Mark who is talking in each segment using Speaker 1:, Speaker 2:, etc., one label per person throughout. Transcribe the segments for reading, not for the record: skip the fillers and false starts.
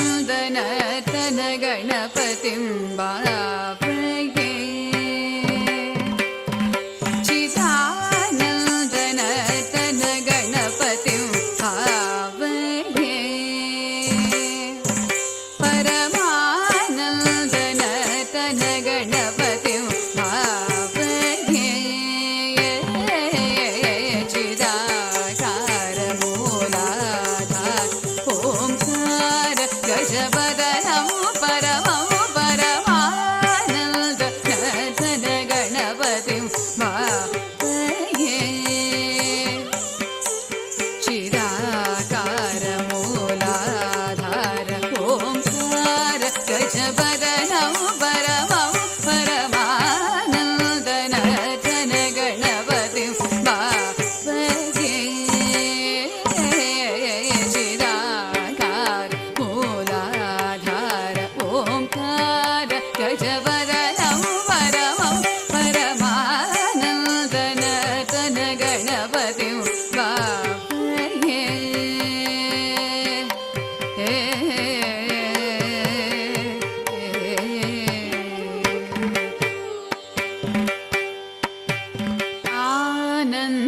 Speaker 1: आनन्दनर्तन गणपतिं भावये चिदानन्दनर्तन गणपतिं भावये परमानन्दनर्तन गणपतिं भावये चिदाकारमूलाधार ओंकार गजवदनं परमं परमानन्दनर्तन गणपतिं भावये चिदाकारमूलाधार ओंकार गजवदनं परमं परमानन्दनर्तन गणपतिं भावये चिदाकारमूलाधार ओंकार गजवदनं परमं परमानन्दनर्तन गणपतिं भावये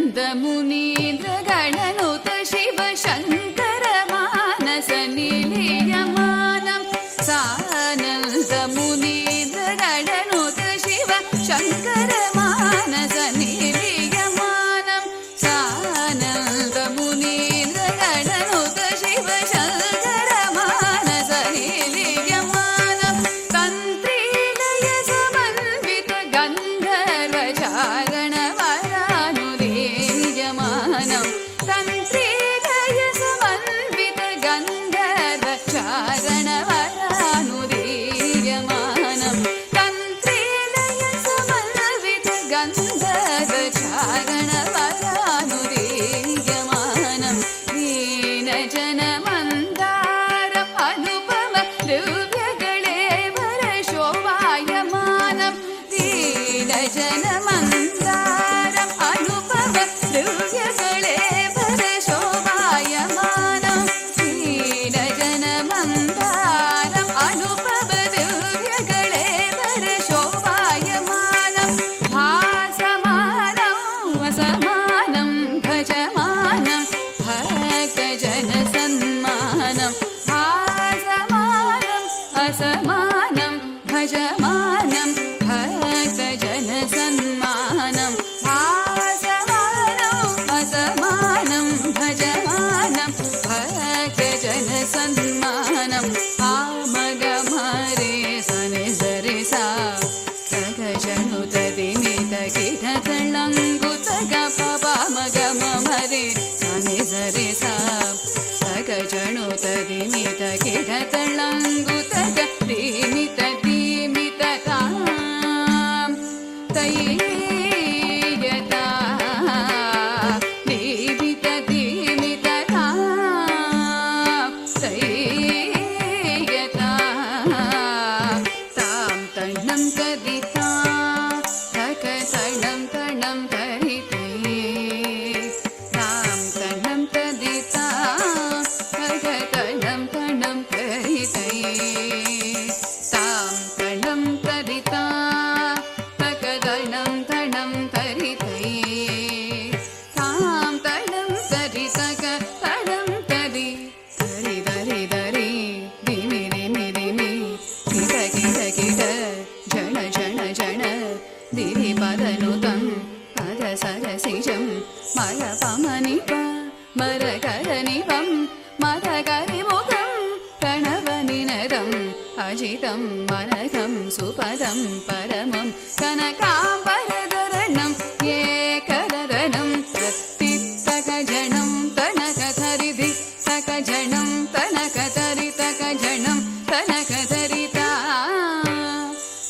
Speaker 1: आनन्दमुनीन्द्र गणनुत शिव शङ्कर मानस निलीयमानं सानन्दमुनीन्द्र गणनुत शिव शङ्कर मानस निलीयमानं सानन्दमुनीन्द्र गणनुत शिव शङ्कर मानस निलीयमानं तन्त्रीलय समन्वित गन्धर्व चारणवरानुलीयमानं तन्त्रीलय समन्वित गन्धर्व चारणवरानुलीयमानं तन्त्रीलय समन्वित गन्धर्व चारणवरानुलीयमानं दीनजनमन्दारम् अनुपम दिव्यगणेवर शोभायमानं दीनजनमन्दारम् अनुपम दिव्यगणेवर शोभायमानं दीनजनमन्दारम् अनुपम दिव्यगणेवर शोभायमानं भासमानं वसमानं भजमानं भक्तजनसन्मानं भासमानं असमानं भजमानं भक्तजनसन्मानं भासमानं असमानं भजमानं भक्तजनसन्मानं आमगमरे सनि सरि सा सगजनुत दिमित गिरतळङ्गुत गपमगमरे सनि सरि सा सगजनुत दिमित गिरतळङ्गुत दिमित दिमित तां तैयता दिमित दिमित तां तैयता तां तण्णं कदिता तकतणं तणं करिते तां तण्णं कदिता तकतणं तणं करिते तां तणं कदिता तकतणं तणं करिते तां तणं करितक तणं करि धरि धरि धरि दिमि दिमि दिमि किट किट किट जण जण जण दिवि पदनुतं पद सरसिजं मल पमनिप मरकरनिपं मदकरिमुखं प्रणवनिनदम् अजितं मनकं सुपदं परमं कनकाम्बरधरणं एकरदनं तत्तित्तकजनं तनकधरिधि तकजनं तनकधरितकजनं तनकधरिता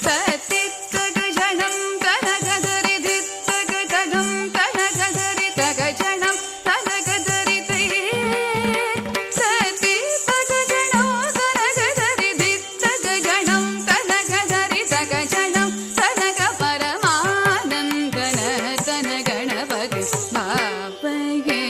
Speaker 1: तत्तित्तकजनं तनकधरिधित्तकजनं तनकधरितकजनं तनकधरिते तत्तित्तकजनं तनकधरिधित्तकजनं तनकधरितकजनं तनकपरमानन्दनर्तन गणपतिं भावये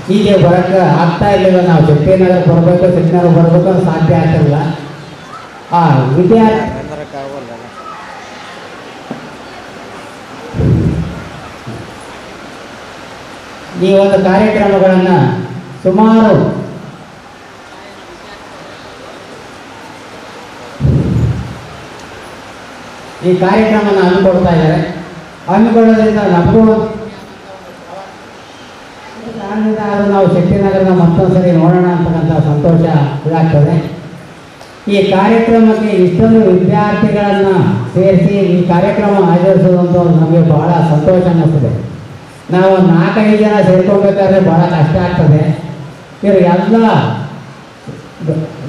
Speaker 2: ಹೀಗೆ ಬರೋಕ್ಕೆ ಆಗ್ತಾ ಇರಲಿಲ್ಲ. ನಾವು ಶಕ್ತಿನಗರ ಬರಬೇಕು, ಶಕ್ತಿನಗರ ಬರಬೇಕು ಅಂತ ಸಾಧ್ಯ ಆಗ್ತಿರಲಿಲ್ಲ. ಆ ವಿದ್ಯಾರ್ಥಿ ಈ ಒಂದು ಕಾರ್ಯಕ್ರಮಗಳನ್ನು ಸುಮಾರು ಈ ಕಾರ್ಯಕ್ರಮನ ಹಮ್ಮಿಕೊಡ್ತಾ ಇದ್ದಾರೆ. ಹಮ್ಮಿಕೊಳ್ಳೋದ್ರಿಂದ ನಮಗೂ ಆದರೂ ನಾವು ಶಕ್ತಿನಗರದ ಮತ್ತೊಂದು ಸರಿ ನೋಡೋಣ ಅಂತಕ್ಕಂಥ ಸಂತೋಷ ಇದಾಗ್ತದೆ. ಈ ಕಾರ್ಯಕ್ರಮಕ್ಕೆ ಇಷ್ಟೊಂದು ವಿದ್ಯಾರ್ಥಿಗಳನ್ನು ಸೇರಿಸಿ ಈ ಕಾರ್ಯಕ್ರಮ ಆಚರಿಸೋದಂತೂ ನಮಗೆ ಬಹಳ ಸಂತೋಷ ಅನ್ನಿಸ್ತದೆ. ನಾವು 4-5 ಜನ ಸೇರ್ಕೊಳ್ಬೇಕಾದ್ರೆ ಬಹಳ ಕಷ್ಟ ಆಗ್ತದೆ. ಇವರು ಎಲ್ಲ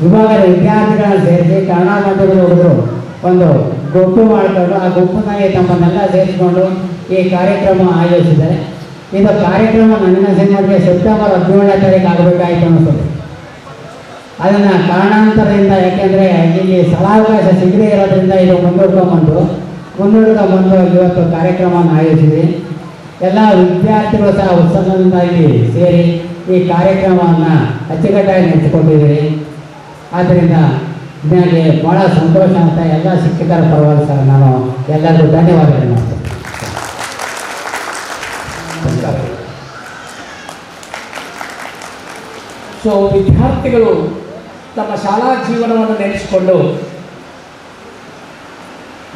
Speaker 2: ವಿಭಾಗದ ವಿದ್ಯಾರ್ಥಿಗಳನ್ನು ಸೇರಿಸಿ ಕನ್ನಡ ಮಾಧ್ಯಮದ ಹುಡುಗರು ಒಂದು ಗುಂಪು ಮಾಡಿಕೊಂಡು ಆ ಗುಂಪಿನಾಗೆ ತಮ್ಮನ್ನೆಲ್ಲ ಸೇರಿಸಿಕೊಂಡು ಈ ಕಾರ್ಯಕ್ರಮ ಆಯೋಜಿಸಿದ್ದಾರೆ. ಇದು ಕಾರ್ಯಕ್ರಮ ನನ್ನ ಸಿನಿಮಾಗೆ ಸೆಪ್ಟೆಂಬರ್ 17ನೇ ತಾರೀಕು ಆಗಬೇಕಾಯಿತು ಅನ್ನಿಸ್ತದೆ. ಅದನ್ನು ಕಾರಣಾಂತರದಿಂದ, ಯಾಕೆಂದರೆ ಇಲ್ಲಿ ಸ್ಥಳಾವಕಾಶ ಸಿಗದೇ ಇರೋದ್ರಿಂದ ಇದು ಮುಂದೂಡ್ಕೊಂಬಂದು ಇವತ್ತು ಕಾರ್ಯಕ್ರಮವನ್ನು ಆಯೋಜಿಸಿದ್ವಿ. ಎಲ್ಲ ವಿದ್ಯಾರ್ಥಿಗಳು ಸಹ ಉತ್ಸಾಹದಿಂದ ಇಲ್ಲಿ ಸೇರಿ ಈ ಕಾರ್ಯಕ್ರಮವನ್ನು ಅಚ್ಚುಕಟ್ಟಾಗಿ ನಡೆಸಿಕೊಂಡಿದ್ದೀರಿ. ಆದ್ದರಿಂದ ನನಗೆ ಭಾಳ ಸಂತೋಷ ಅಂತ ಎಲ್ಲ ಶಿಕ್ಷಕರ ಪರವಾಗಿ ಸಹ ನಾನು ಎಲ್ಲರಿಗೂ ಧನ್ಯವಾದಗಳು ಮಾಡ್ತೇನೆ.
Speaker 3: ಸೊ ವಿದ್ಯಾರ್ಥಿಗಳು ತಮ್ಮ ಶಾಲಾ ಜೀವನವನ್ನು ನೆನೆಸಿಕೊಂಡು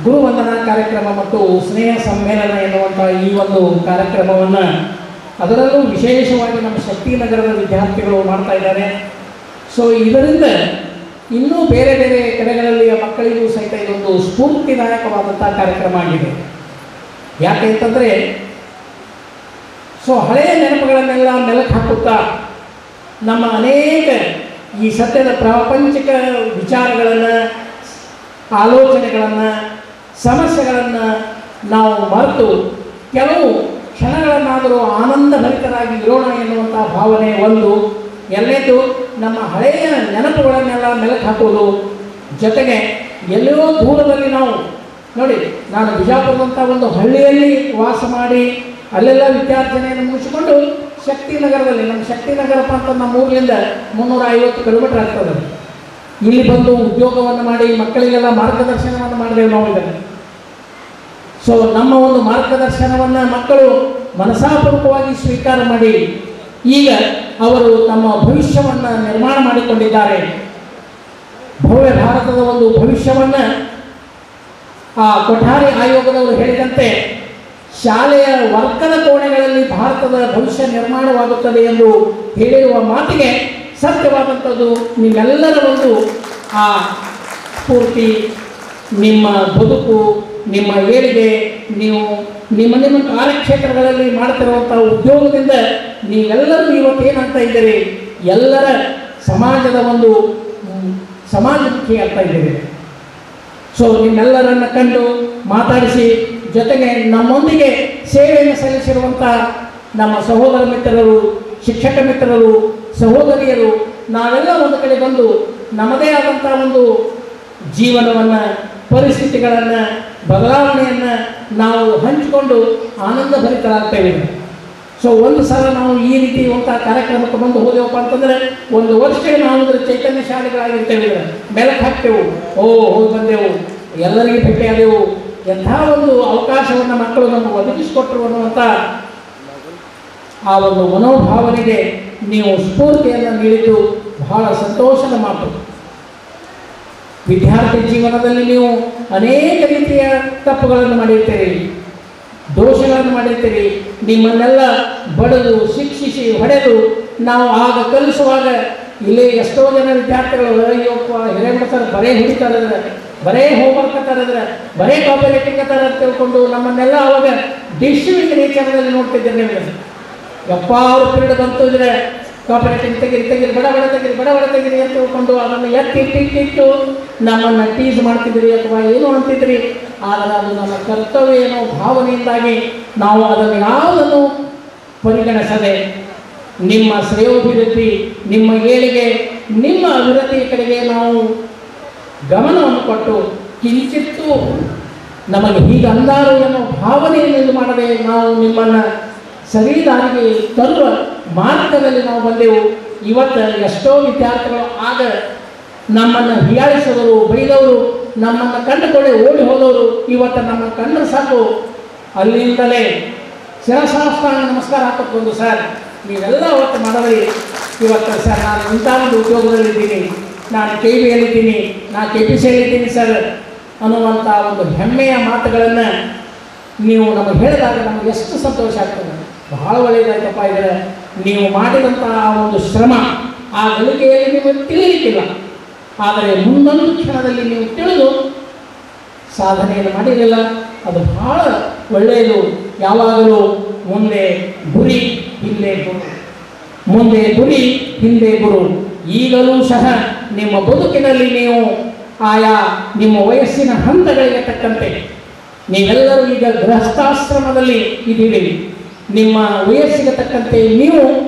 Speaker 3: ಗುರುವಂದನಾ ಕಾರ್ಯಕ್ರಮ ಮತ್ತು ಸ್ನೇಹ ಸಮ್ಮೇಳನ ಎನ್ನುವಂಥ ಈ ಒಂದು ಕಾರ್ಯಕ್ರಮವನ್ನು ಅದರಲ್ಲೂ ವಿಶೇಷವಾಗಿ ನಮ್ಮ ಶಕ್ತಿನಗರದ ವಿದ್ಯಾರ್ಥಿಗಳು ಮಾಡ್ತಾ ಇದ್ದಾರೆ. ಸೊ ಇದರಿಂದ ಇನ್ನೂ ಬೇರೆ ಬೇರೆ ಕಡೆಗಳಲ್ಲಿ ಮಕ್ಕಳಿಗೂ ಸಹಿತ ಇದೊಂದು ಸ್ಫೂರ್ತಿದಾಯಕವಾದಂಥ ಕಾರ್ಯಕ್ರಮ ಆಗಿದೆ. ಯಾಕೆ ಅಂತಂದರೆ ಸೊ ಹಳೆಯ ನೆನಪುಗಳನ್ನೆಲ್ಲ ಮೆಲುಕು ಹಾಕುತ್ತಾ ನಮ್ಮ ಅನೇಕ ಈ ಸತ್ಯದ ಪ್ರಾಪಂಚಿಕ ವಿಚಾರಗಳನ್ನು, ಆಲೋಚನೆಗಳನ್ನು, ಸಮಸ್ಯೆಗಳನ್ನು ನಾವು ಮರೆತು ಕೆಲವು ಕ್ಷಣಗಳನ್ನಾದರೂ ಆನಂದಭರಿತರಾಗಿ ಇರೋಣ ಎನ್ನುವಂಥ ಭಾವನೆ ಒಂದು. ಎಲ್ಲೇದು ನಮ್ಮ ಹಳೆಯ ನೆನಪುಗಳನ್ನೆಲ್ಲ ಮೆಲುಕು ಹಾಕೋದು. ಜೊತೆಗೆ ಎಲ್ಲೋ ದೂರದಲ್ಲಿ ನಾವು ನೋಡಿ, ನಾನು ಬಿಜಾಪುರದಂಥ ಒಂದು ಹಳ್ಳಿಯಲ್ಲಿ ವಾಸ ಮಾಡಿ ಅಲ್ಲೆಲ್ಲ ವಿದ್ಯಾರ್ಥಿನಿಯನ್ನು ಮುಗಿಸಿಕೊಂಡು ಶಕ್ತಿನಗರದಲ್ಲಿ, ನಮ್ಮ ಶಕ್ತಿನಗರಪ್ಪ ಅಂತ ನಮ್ಮ ಊರಿನಿಂದ 350 ಕಿಲೋಮೀಟರ್ ಆಗ್ತದೆ. ಇಲ್ಲಿ ಬಂದು ಉದ್ಯೋಗವನ್ನು ಮಾಡಿ ಮಕ್ಕಳಿಗೆಲ್ಲ ಮಾರ್ಗದರ್ಶನವನ್ನು ಮಾಡಿದೆವು ನಾವು ಇದನ್ನು. ಸೊ ನಮ್ಮ ಒಂದು ಮಾರ್ಗದರ್ಶನವನ್ನು ಮಕ್ಕಳು ಮನಸಾಪೂರ್ವಕವಾಗಿ ಸ್ವೀಕಾರ ಮಾಡಿ ಈಗ ಅವರು ತಮ್ಮ ಭವಿಷ್ಯವನ್ನು ನಿರ್ಮಾಣ ಮಾಡಿಕೊಂಡಿದ್ದಾರೆ. ಭವ್ಯ ಭಾರತದ ಒಂದು ಭವಿಷ್ಯವನ್ನು ಆ ಕೊಠಾರಿ ಆಯೋಗದವರು ಹೇಳಿದಂತೆ ಶಾಲೆಯ ವರ್ಗದ ಕೋಣೆಗಳಲ್ಲಿ ಭಾರತದ ಭವಿಷ್ಯ ನಿರ್ಮಾಣವಾಗುತ್ತದೆ ಎಂದು ಹೇಳಿರುವ ಮಾತಿಗೆ ಸತ್ಯವಾದಂಥದ್ದು. ನಿಮ್ಮೆಲ್ಲರ ಒಂದು ಆ ಸ್ಫೂರ್ತಿ, ನಿಮ್ಮ ಬದುಕು, ನಿಮ್ಮ ಏಳಿಗೆ, ನೀವು ನಿಮ್ಮ ಕಾರ್ಯಕ್ಷೇತ್ರಗಳಲ್ಲಿ ಮಾಡ್ತಿರುವಂಥ ಉದ್ಯೋಗದಿಂದ ನೀವೆಲ್ಲರೂ ಇವತ್ತೇನಾಗ್ತಾ ಇದ್ದೀರಿ, ಎಲ್ಲರ ಸಮಾಜದ ಒಂದು ಸಮಾಜಮುಖಿ ಆಗ್ತಾ ಇದ್ದೀರಿ. ಸೊ ನಿಮ್ಮೆಲ್ಲರನ್ನು ಕಂಡು ಮಾತಾಡಿಸಿ ಜೊತೆಗೆ ನಮ್ಮೊಂದಿಗೆ ಸೇವೆಯನ್ನು ಸಲ್ಲಿಸಿರುವಂಥ ನಮ್ಮ ಸಹೋದರ ಮಿತ್ರರು, ಶಿಕ್ಷಕ ಮಿತ್ರರು, ಸಹೋದರಿಯರು ನಾವೆಲ್ಲ ಒಂದು ಕಡೆ ಬಂದು ನಮ್ಮದೇ ಆದಂಥ ಒಂದು ಜೀವನವನ್ನು, ಪರಿಸ್ಥಿತಿಗಳನ್ನು, ಬದಲಾವಣೆಯನ್ನು ನಾವು ಹಂಚಿಕೊಂಡು ಆನಂದ ಭರಿತರಾಗ್ತೇವೆ. ಸೊ ಒಂದು ಸಲ ನಾವು ಈ ರೀತಿ ಒಂದು ಕಾರ್ಯಕ್ರಮಕ್ಕೆ ಬಂದು ಹೋದೆವಪ್ಪ ಅಂತಂದರೆ ಒಂದು ವರ್ಷ ನಾವು ಅದರ ಚೈತನ್ಯ ಶಾಲೆಗಳಾಗಿರ್ತೇವೆ, ಮೆಲುಕು ಹಾಕ್ತೇವೆ, ಹೋಗಿ ಬಂದೆವು, ಎಲ್ಲರಿಗೂ ಭೇಟಿಯಾದೆವು, ಎಂಥ ಒಂದು ಅವಕಾಶವನ್ನು ಮಕ್ಕಳು ನಮಗೆ ಒದಗಿಸಿಕೊಟ್ಟರು ಅನ್ನುವಂಥ ಆ ಒಂದು ಮನೋಭಾವನೆಗೆ ನೀವು ಸ್ಫೂರ್ತಿಯನ್ನು ನೀಡಿದ್ದು ಬಹಳ ಸಂತೋಷದ ಮಾತು. ವಿದ್ಯಾರ್ಥಿ ಜೀವನದಲ್ಲಿ ನೀವು ಅನೇಕ ರೀತಿಯ ತಪ್ಪುಗಳನ್ನು ಮಾಡಿರ್ತೀರಿ, ದೋಷಗಳನ್ನು ಮಾಡಿರ್ತೀರಿ. ನಿಮ್ಮನ್ನೆಲ್ಲ ಬಡಿದು, ಶಿಕ್ಷಿಸಿ, ಹೊಡೆದು ನಾವು ಆಗ ಕಲಿಸುವಾಗ ಇಲ್ಲಿ ಎಷ್ಟೋ ಜನ ವಿದ್ಯಾರ್ಥಿಗಳು ಅಯ್ಯಪ್ಪ ಹಿರೇಮಠ ಸರ್ ಬರೇ ಹಿಡಿತಾರಿದ್ರೆ, ಬರೇ ಹೋಮ್ವರ್ಕ್ ತರಿದ್ರೆ, ಬರೇ ಕಾಪಿ ರೈಟಿಂಗ್ ತರ ಅಂತ ತಿಳ್ಕೊಂಡು ನಮ್ಮನ್ನೆಲ್ಲ ಅವಾಗ ಡಿಸ್ಟ್ರಿಬ್ಯೂಟ್ ನೇಚರ್ನಲ್ಲಿ ನೋಡ್ತಿದ್ದೆ. ನಿಮಗೆ ಯಪ್ಪ ಅವ್ರ ಪೀರಿಯಡ್ ಬಂತು ಇದ್ರೆ ಕಾಪಿ ರೈಟಿಂಗ್ ತೆಗಿರಿ, ಬಡ ತೆಗಿರಿ ಅಂತ ತಿಳ್ಕೊಂಡು ಅದನ್ನು ಎತ್ತಿಟ್ಟು ನಮ್ಮನ್ನು ಟೀಸ್ ಮಾಡ್ತಿದ್ರಿ ಅಥವಾ ಏನು ಅಂತಿದ್ರಿ. ಆದರೆ ಅದು ನಮ್ಮ ಕರ್ತವ್ಯ ಏನೋ ಭಾವನೆಯಿಂದಾಗಿ ನಾವು ಅದನ್ನು ಯಾವುದನ್ನು ಪರಿಗಣಿಸದೆ ನಿಮ್ಮ ಶ್ರೇಯೋಭಿವೃದ್ಧಿ, ನಿಮ್ಮ ಏಳಿಗೆ, ನಿಮ್ಮ ಅಭಿವೃದ್ಧಿಯ ಕಡೆಗೆ ನಾವು ಗಮನವನ್ನು ಕೊಟ್ಟು ಕಿಂಚಿತ್ತು ನಮಗೆ ಹೀಗೆ ಅಂದಾರು ಎನ್ನುವ ಭಾವನೆಯನ್ನು ಇದು ಮಾಡದೆ ನಾವು ನಿಮ್ಮನ್ನು ಸರಿ ದಾರಿಗೆ ತರುವ ಮಾರ್ಗದಲ್ಲಿ ನಾವು ಬಂದೆವು. ಇವತ್ತು ಎಷ್ಟೋ ವಿದ್ಯಾರ್ಥಿಗಳು ಆಗ ನಮ್ಮನ್ನು ಹೀಯಾಳಿಸಿದವರು, ಬೈದವರು, ನಮ್ಮನ್ನು ಕಂಡುಕೊಳ್ಳಿ ಓಡಿ ಹೋದವರು ಇವತ್ತು ನಮ್ಮನ್ನು ಕಂಡ್ರೆ ಸಾಕು ಅಲ್ಲಿಂದಲೇ ಶಿರಸಾಷ್ಟಾಂಗ ನಮಸ್ಕಾರ ಹಾಕಕ್ಕೆ ಬಂದು, ಸರ್ ನೀವೆಲ್ಲ ಅವತ್ತು ಮಾಡಿದ್ರಿ, ಇವತ್ತು ಸರ್ ನಾನು ಇಂಥ ಒಂದು ಉದ್ಯೋಗದಲ್ಲಿದ್ದೀನಿ, ನಾನು KVಯಲ್ಲಿದ್ದೀನಿ, ನಾನು KPCಯಲ್ಲಿದ್ದೀನಿ ಸರ್ ಅನ್ನುವಂಥ ಒಂದು ಹೆಮ್ಮೆಯ ಮಾತುಗಳನ್ನು ನೀವು ನಮಗೆ ಹೇಳಿದಾಗ ನಮಗೆ ಎಷ್ಟು ಸಂತೋಷ ಆಗ್ತದೆ. ಬಹಳ ಒಳ್ಳೆಯದಾಯ್ತಪ್ಪ. ಇದ್ರೆ ನೀವು ಮಾಡಿದಂಥ ಆ ಒಂದು ಶ್ರಮ ಆ ಗಳಿಗೆಯಲ್ಲಿ ನೀವು ತಿಳಿಯಲಿಕ್ಕಿಲ್ಲ, ಆದರೆ ಮುಂದೊಂದು ಕ್ಷಣದಲ್ಲಿ ನೀವು ತಿಳಿದು ಸಾಧನೆಯನ್ನು ಮಾಡಿರಲಿಲ್ಲ. ಅದು ಬಹಳ ಒಳ್ಳೆಯದು. ಯಾವಾಗಲೂ ಮುಂದೆ ಗುರಿ ಹಿಂದೆ ಗುರು, ಮುಂದೆ ಗುರಿ ಹಿಂದೆ ಗುರು. ಈಗಲೂ ಸಹ ನಿಮ್ಮ ಬದುಕಿನಲ್ಲಿ ನೀವು ಆಯಾ ನಿಮ್ಮ ವಯಸ್ಸಿನ ಹಂತಗಳಿಗೆ ತಕ್ಕಂತೆ ನೀವೆಲ್ಲರೂ ಈಗ ಗೃಹಸ್ಥಾಶ್ರಮದಲ್ಲಿ ಇದ್ದೀರಿ. ನಿಮ್ಮ ವಯಸ್ಸಿಗೆ ತಕ್ಕಂತೆ ನೀವು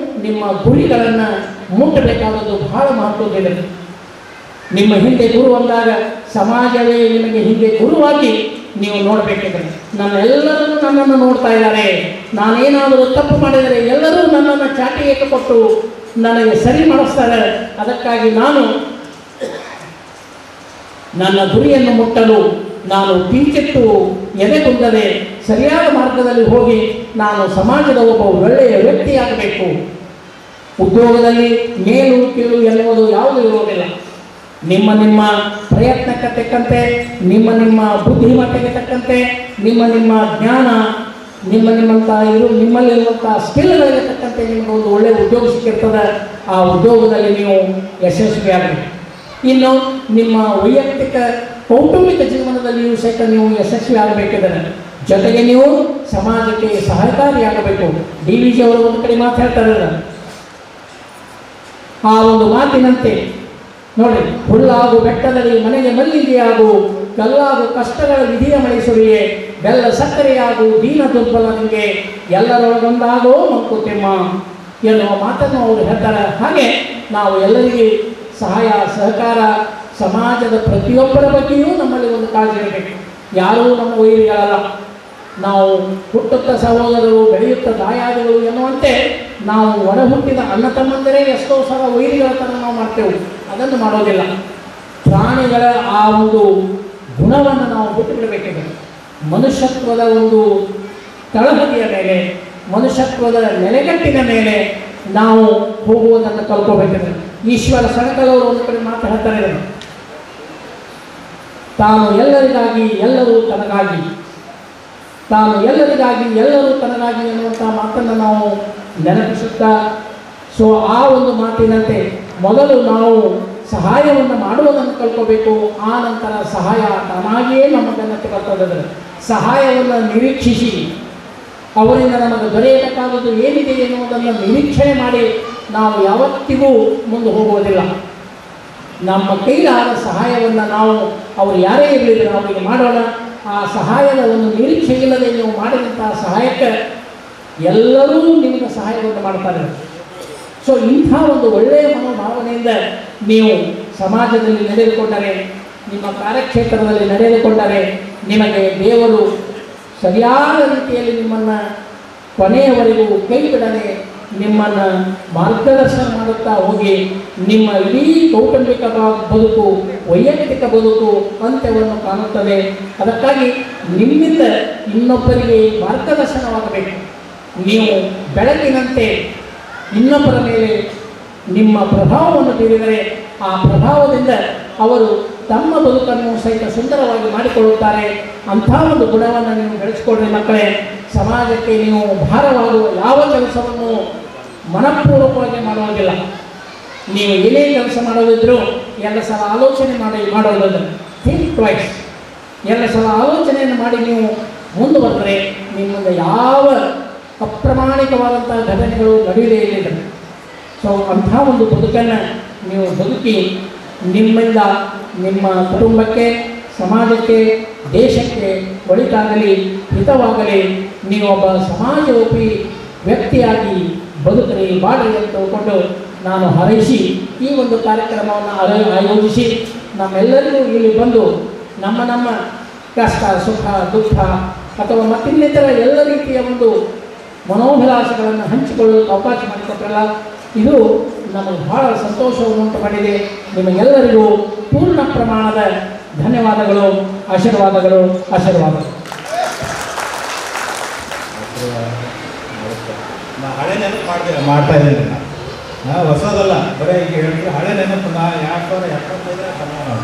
Speaker 3: ನಿಮ್ಮ ಗುರಿಗಳನ್ನು ಮುಟ್ಟಬೇಕಾದದ್ದು ಬಹಳ ಮಹತ್ವದಿದೆ. ನಿಮ್ಮ ಹಿಂದೆ ಗುರು ಅಂದಾಗ ಸಮಾಜವೇ ನಿಮಗೆ ಹಿಂದೆ ಗುರುವಾಗಿ ನೀವು ನೋಡಬೇಕಿದೆ. ಎಲ್ಲರೂ ನನ್ನನ್ನು ನೋಡ್ತಾ ಇದ್ದಾರೆ, ನಾನೇನಾದರೂ ತಪ್ಪು ಮಾಡಿದರೆ ಎಲ್ಲರೂ ನನ್ನನ್ನು ಚಾಟಿಗೆ ಕೊಟ್ಟು ನನಗೆ ಸರಿ ಮಾಡಿಸ್ತಾರೆ. ಅದಕ್ಕಾಗಿ ನಾನು ನನ್ನ ಗುರಿಯನ್ನು ಮುಟ್ಟಲು ನಾನು ಕಿಂಚಿತ್ತು ಎದೆಗುಂದದೆ ಸರಿಯಾದ ಮಾರ್ಗದಲ್ಲಿ ಹೋಗಿ ನಾನು ಸಮಾಜದ ಒಬ್ಬ ಒಳ್ಳೆಯ ವ್ಯಕ್ತಿಯಾಗಬೇಕು. ಉದ್ಯೋಗದಲ್ಲಿ ಮೇಲು ಕೀಳು ಎನ್ನುವುದು ಯಾವುದೂ ಇರುವುದಿಲ್ಲ. ನಿಮ್ಮ ನಿಮ್ಮ ಪ್ರಯತ್ನಕ್ಕೆ ತಕ್ಕಂತೆ, ನಿಮ್ಮ ನಿಮ್ಮ ಬುದ್ಧಿಮತ್ತೆಗೆ ತಕ್ಕಂತೆ, ನಿಮ್ಮ ಜ್ಞಾನ, ನಿಮ್ಮಲ್ಲಿರುವಂಥ ಸ್ಕಿಲ್ಗಳಿಗೆ ತಕ್ಕಂತೆ ನಿಮಗೆ ಒಂದು ಒಳ್ಳೆಯ ಉದ್ಯೋಗ ಸಿಕ್ಕಿರ್ತದೆ. ಆ ಉದ್ಯೋಗದಲ್ಲಿ ನೀವು ಯಶಸ್ವಿಯಾಗಬೇಕು. ಇನ್ನು ನಿಮ್ಮ ವೈಯಕ್ತಿಕ ಕೌಟುಂಬಿಕ ಜೀವನದಲ್ಲಿಯೂ ಸಹಿತ ನೀವು ಯಶಸ್ವಿ ಆಗಬೇಕಿದ್ದಾರೆ. ಜೊತೆಗೆ ನೀವು ಸಮಾಜಕ್ಕೆ ಸಹಕಾರಿಯಾಗಬೇಕು. DVG ಅವರು ಒಂದು ಕಡೆ ಮಾತಾಡ್ತಾರೆ, ಆ ಒಂದು ಮಾತಿನಂತೆ ನೋಡಿ, ಹುಲ್ಲಾಗು ಬೆಟ್ಟದಲ್ಲಿ ಮನೆಗೆ ಮಲ್ಲಿಗೆಯಾಗು, ಕಲ್ಲಾಗು ಕಷ್ಟಗಳ ವಿಧಿಯ ಮೈಸೂರಿಯೇ, ಬೆಲ್ಲ ಸಕ್ಕರೆಯಾಗು ದೀನ ದುರ್ಬಲನಿಗೆ, ಎಲ್ಲರೊಳಗೊಂದಾಗೋ ಮಂಕುತಿಮ್ಮ ಎನ್ನುವ ಮಾತನ್ನು ಅವರು ಹೇಳ್ತಾರೆ. ಹಾಗೆ ನಾವು ಎಲ್ಲರಿಗೆ ಸಹಾಯ ಸಹಕಾರ, ಸಮಾಜದ ಪ್ರತಿಯೊಬ್ಬರ ಬಗ್ಗೆಯೂ ನಮ್ಮಲ್ಲಿ ಒಂದು ಕಾಳಜಿ ಇರಬೇಕು. ಯಾರೂ ನಮ್ಮ ವೈರಿಗಳಲ್ಲ. ನಾವು ಹುಟ್ಟುತ್ತ ಸಹೋದರರು, ಬೆಳೆಯುತ್ತ ದಾಯಾದಿಗಳು ಎನ್ನುವಂತೆ ನಾವು ಒಡ ಹುಟ್ಟಿದ ಅಣ್ಣ ತಮ್ಮಂದರೇ ಎಷ್ಟೋ ಸಲ ವೈರಿಗಳ ಥರ ನಾವು ಮಾಡ್ತೇವೆ. ಅದನ್ನು ಮಾಡೋದಿಲ್ಲ. ಪ್ರಾಣಿಗಳ ಆ ಒಂದು ಗುಣವನ್ನು ನಾವು ಬಿಟ್ಟು ಬಿಡಬೇಕಿದೆ. ಮನುಷ್ಯತ್ವದ ಒಂದು ತಳಹದಿಯ ಮೇಲೆ, ಮನುಷ್ಯತ್ವದ ನೆಲೆಗಟ್ಟಿನ ಮೇಲೆ ನಾವು ಹೋಗುವುದನ್ನು ಕಲ್ಕೋಬೇಕಿದೆ. ಈಶ್ವರ ಸಣಕಲವರು ಒಂದು ಕಡೆ ಮಾತು ಹೇಳ್ತಾರೆ, ತಾನು ಎಲ್ಲರಿಗಾಗಿ ಎಲ್ಲರೂ ತನಗಾಗಿ, ತಾನು ಎಲ್ಲರಿಗಾಗಿ ಎಲ್ಲರೂ ತನಗಾಗಿ ಎನ್ನುವಂಥ ಮಾತನ್ನು ನಾವು ನೆನಪಿಸುತ್ತಾ, ಸೊ ಆ ಒಂದು ಮಾತಿನಂತೆ ಮೊದಲು ನಾವು ಸಹಾಯವನ್ನು ಮಾಡುವುದನ್ನು ಕಲ್ಕೋಬೇಕು. ಆ ನಂತರ ಸಹಾಯ ತಾನಾಗಿಯೇ ನಮ್ಮ ಬೆನ್ನಕ್ಕೆ ಬರ್ತದೆ. ಸಹಾಯವನ್ನು ನಿರೀಕ್ಷಿಸಿ ಅವರಿಂದ ನಮಗೆ ದೊರೆಯಬೇಕಾದದ್ದು ಏನಿದೆ ಎನ್ನುವುದನ್ನು ನಿರೀಕ್ಷಣೆ ಮಾಡಿ ನಾವು ಯಾವತ್ತಿಗೂ ಮುಂದೆ ಹೋಗುವುದಿಲ್ಲ. ನಮ್ಮ ಕೈಲಾದ ಸಹಾಯವನ್ನು ನಾವು ಅವರು ಯಾರೇ ಇರಲಿಲ್ಲ ಅವರಿಗೆ ಮಾಡೋಣ. ಆ ಸಹಾಯದ ಒಂದು ನಿರೀಕ್ಷೆ ಇಲ್ಲದೆ ನೀವು ಮಾಡಿದಂಥ ಸಹಾಯಕ್ಕೆ ಎಲ್ಲರೂ ನಿಮಗೆ ಸಹಾಯವನ್ನು ಮಾಡ್ತಾರೆ. ಸೊ ಇಂಥ ಒಂದು ಒಳ್ಳೆಯ ಮನೋಭಾವನೆಯಿಂದ ನೀವು ಸಮಾಜದಲ್ಲಿ ನಡೆದುಕೊಂಡರೆ, ನಿಮ್ಮ ಕಾರ್ಯಕ್ಷೇತ್ರದಲ್ಲಿ ನಡೆದುಕೊಂಡರೆ, ನಿಮಗೆ ದೇವರು ಸರಿಯಾದ ರೀತಿಯಲ್ಲಿ ನಿಮ್ಮನ್ನು ಕೊನೆಯವರೆಗೂ ಕೈ ಬಿಡದೆ ನಿಮ್ಮನ್ನು ಮಾರ್ಗದರ್ಶನ ಮಾಡುತ್ತಾ ಹೋಗಿ ನಿಮ್ಮ ಇಡೀ ಕೌಟುಂಬಿಕ ಬದುಕು, ವೈಯಕ್ತಿಕ ಬದುಕು ಅಂತ್ಯವನ್ನು ಕಾಣುತ್ತದೆ. ಅದಕ್ಕಾಗಿ ನಿಮ್ಮಿಂದ ಇನ್ನೊಬ್ಬರಿಗೆ ಮಾರ್ಗದರ್ಶನವಾಗಬೇಕು. ನೀವು ಬೆಳಕಿನಂತೆ ಇನ್ನೊಬ್ಬರ ಮೇಲೆ ನಿಮ್ಮ ಪ್ರಭಾವವನ್ನು ಬೀರಿದರೆ ಆ ಪ್ರಭಾವದಿಂದ ಅವರು ತಮ್ಮ ಬದುಕನ್ನು ಸಹಿತ ಸುಂದರವಾಗಿ ಮಾಡಿಕೊಳ್ಳುತ್ತಾರೆ. ಅಂಥ ಒಂದು ಗುಣವನ್ನು ನೀವು ಬೆಳೆಸ್ಕೊಡ್ರಿ ಮಕ್ಕಳೇ. ಸಮಾಜಕ್ಕೆ ನೀವು ಭಾರವಾಗುವ ಯಾವ ಕೆಲಸವನ್ನು ಮನಪೂರ್ವಕವಾಗಿ ಮಾಡುವುದಿಲ್ಲ. ನೀವು ಏನೇ ಕೆಲಸ ಮಾಡೋದಿದ್ರೂ ಎಲ್ಲ ಸಲ ಆಲೋಚನೆ ಮಾಡೋದಿಲ್ಲ. Think twice. ಎಲ್ಲ ಸಲ ಆಲೋಚನೆಯನ್ನು ಮಾಡಿ ನೀವು ಮುಂದುವರೆದರೆ ನಿಮ್ಮಿಂದ ಯಾವ ಅಪ್ರಾಮಾಣಿಕವಾದಂಥ ಘಟನೆಗಳು ನಡೆಯದೇ ಇಲ್ಲ. ಸೊ ಅಂಥ ಒಂದು ಬದುಕನ್ನು ನೀವು ಬದುಕಿ ನಿಮ್ಮಿಂದ ನಿಮ್ಮ ಕುಟುಂಬಕ್ಕೆ, ಸಮಾಜಕ್ಕೆ, ದೇಶಕ್ಕೆ ಒಳಿತಾಗಲಿ, ಹಿತವಾಗಲಿ, ನೀವೊಬ್ಬ ಸಮಾಜೋಪಿ ವ್ಯಕ್ತಿಯಾಗಿ ಬದುಕಲಿ, ಬಾಳಲಿ ಅಂತ ತಿಳ್ಕೊಂಡು ನಾನು ಹಾರೈಸಿ ಈ ಒಂದು ಕಾರ್ಯಕ್ರಮವನ್ನು ಆಯೋಜಿಸಿ ನಮ್ಮೆಲ್ಲರಿಗೂ ಇಲ್ಲಿ ಬಂದು ನಮ್ಮ ಕಷ್ಟ, ಸುಖ, ದುಃಖ ಅಥವಾ ಮತ್ತಿನ್ನಿತರ ಎಲ್ಲ ರೀತಿಯ ಒಂದು ಮನೋಭಿಲಾಷೆಗಳನ್ನು ಹಂಚಿಕೊಳ್ಳಲು ಅವಕಾಶ ಮಾಡಿಕೊಟ್ರಲ್ಲ, ಇದು ನಮಗೆ ಬಹಳ ಸಂತೋಷವನ್ನು ಉಂಟು ಮಾಡಿದೆ. ನಿಮಗೆಲ್ಲರಿಗೂ ಪೂರ್ಣ ಪ್ರಮಾಣದ ಧನ್ಯವಾದಗಳು, ಆಶೀರ್ವಾದಗಳು.
Speaker 4: ನಾ ಹಳೆ ನೆನಪು ಮಾಡ್ತಾ ಇದ್ದೀನಿ. ನಾನು ಹೊಸದಲ್ಲ, ಬರೀ ಈಗ ಹೇಳ್ತೀನಿ ಹಳೆ ನೆನಪು. ನಾ 2025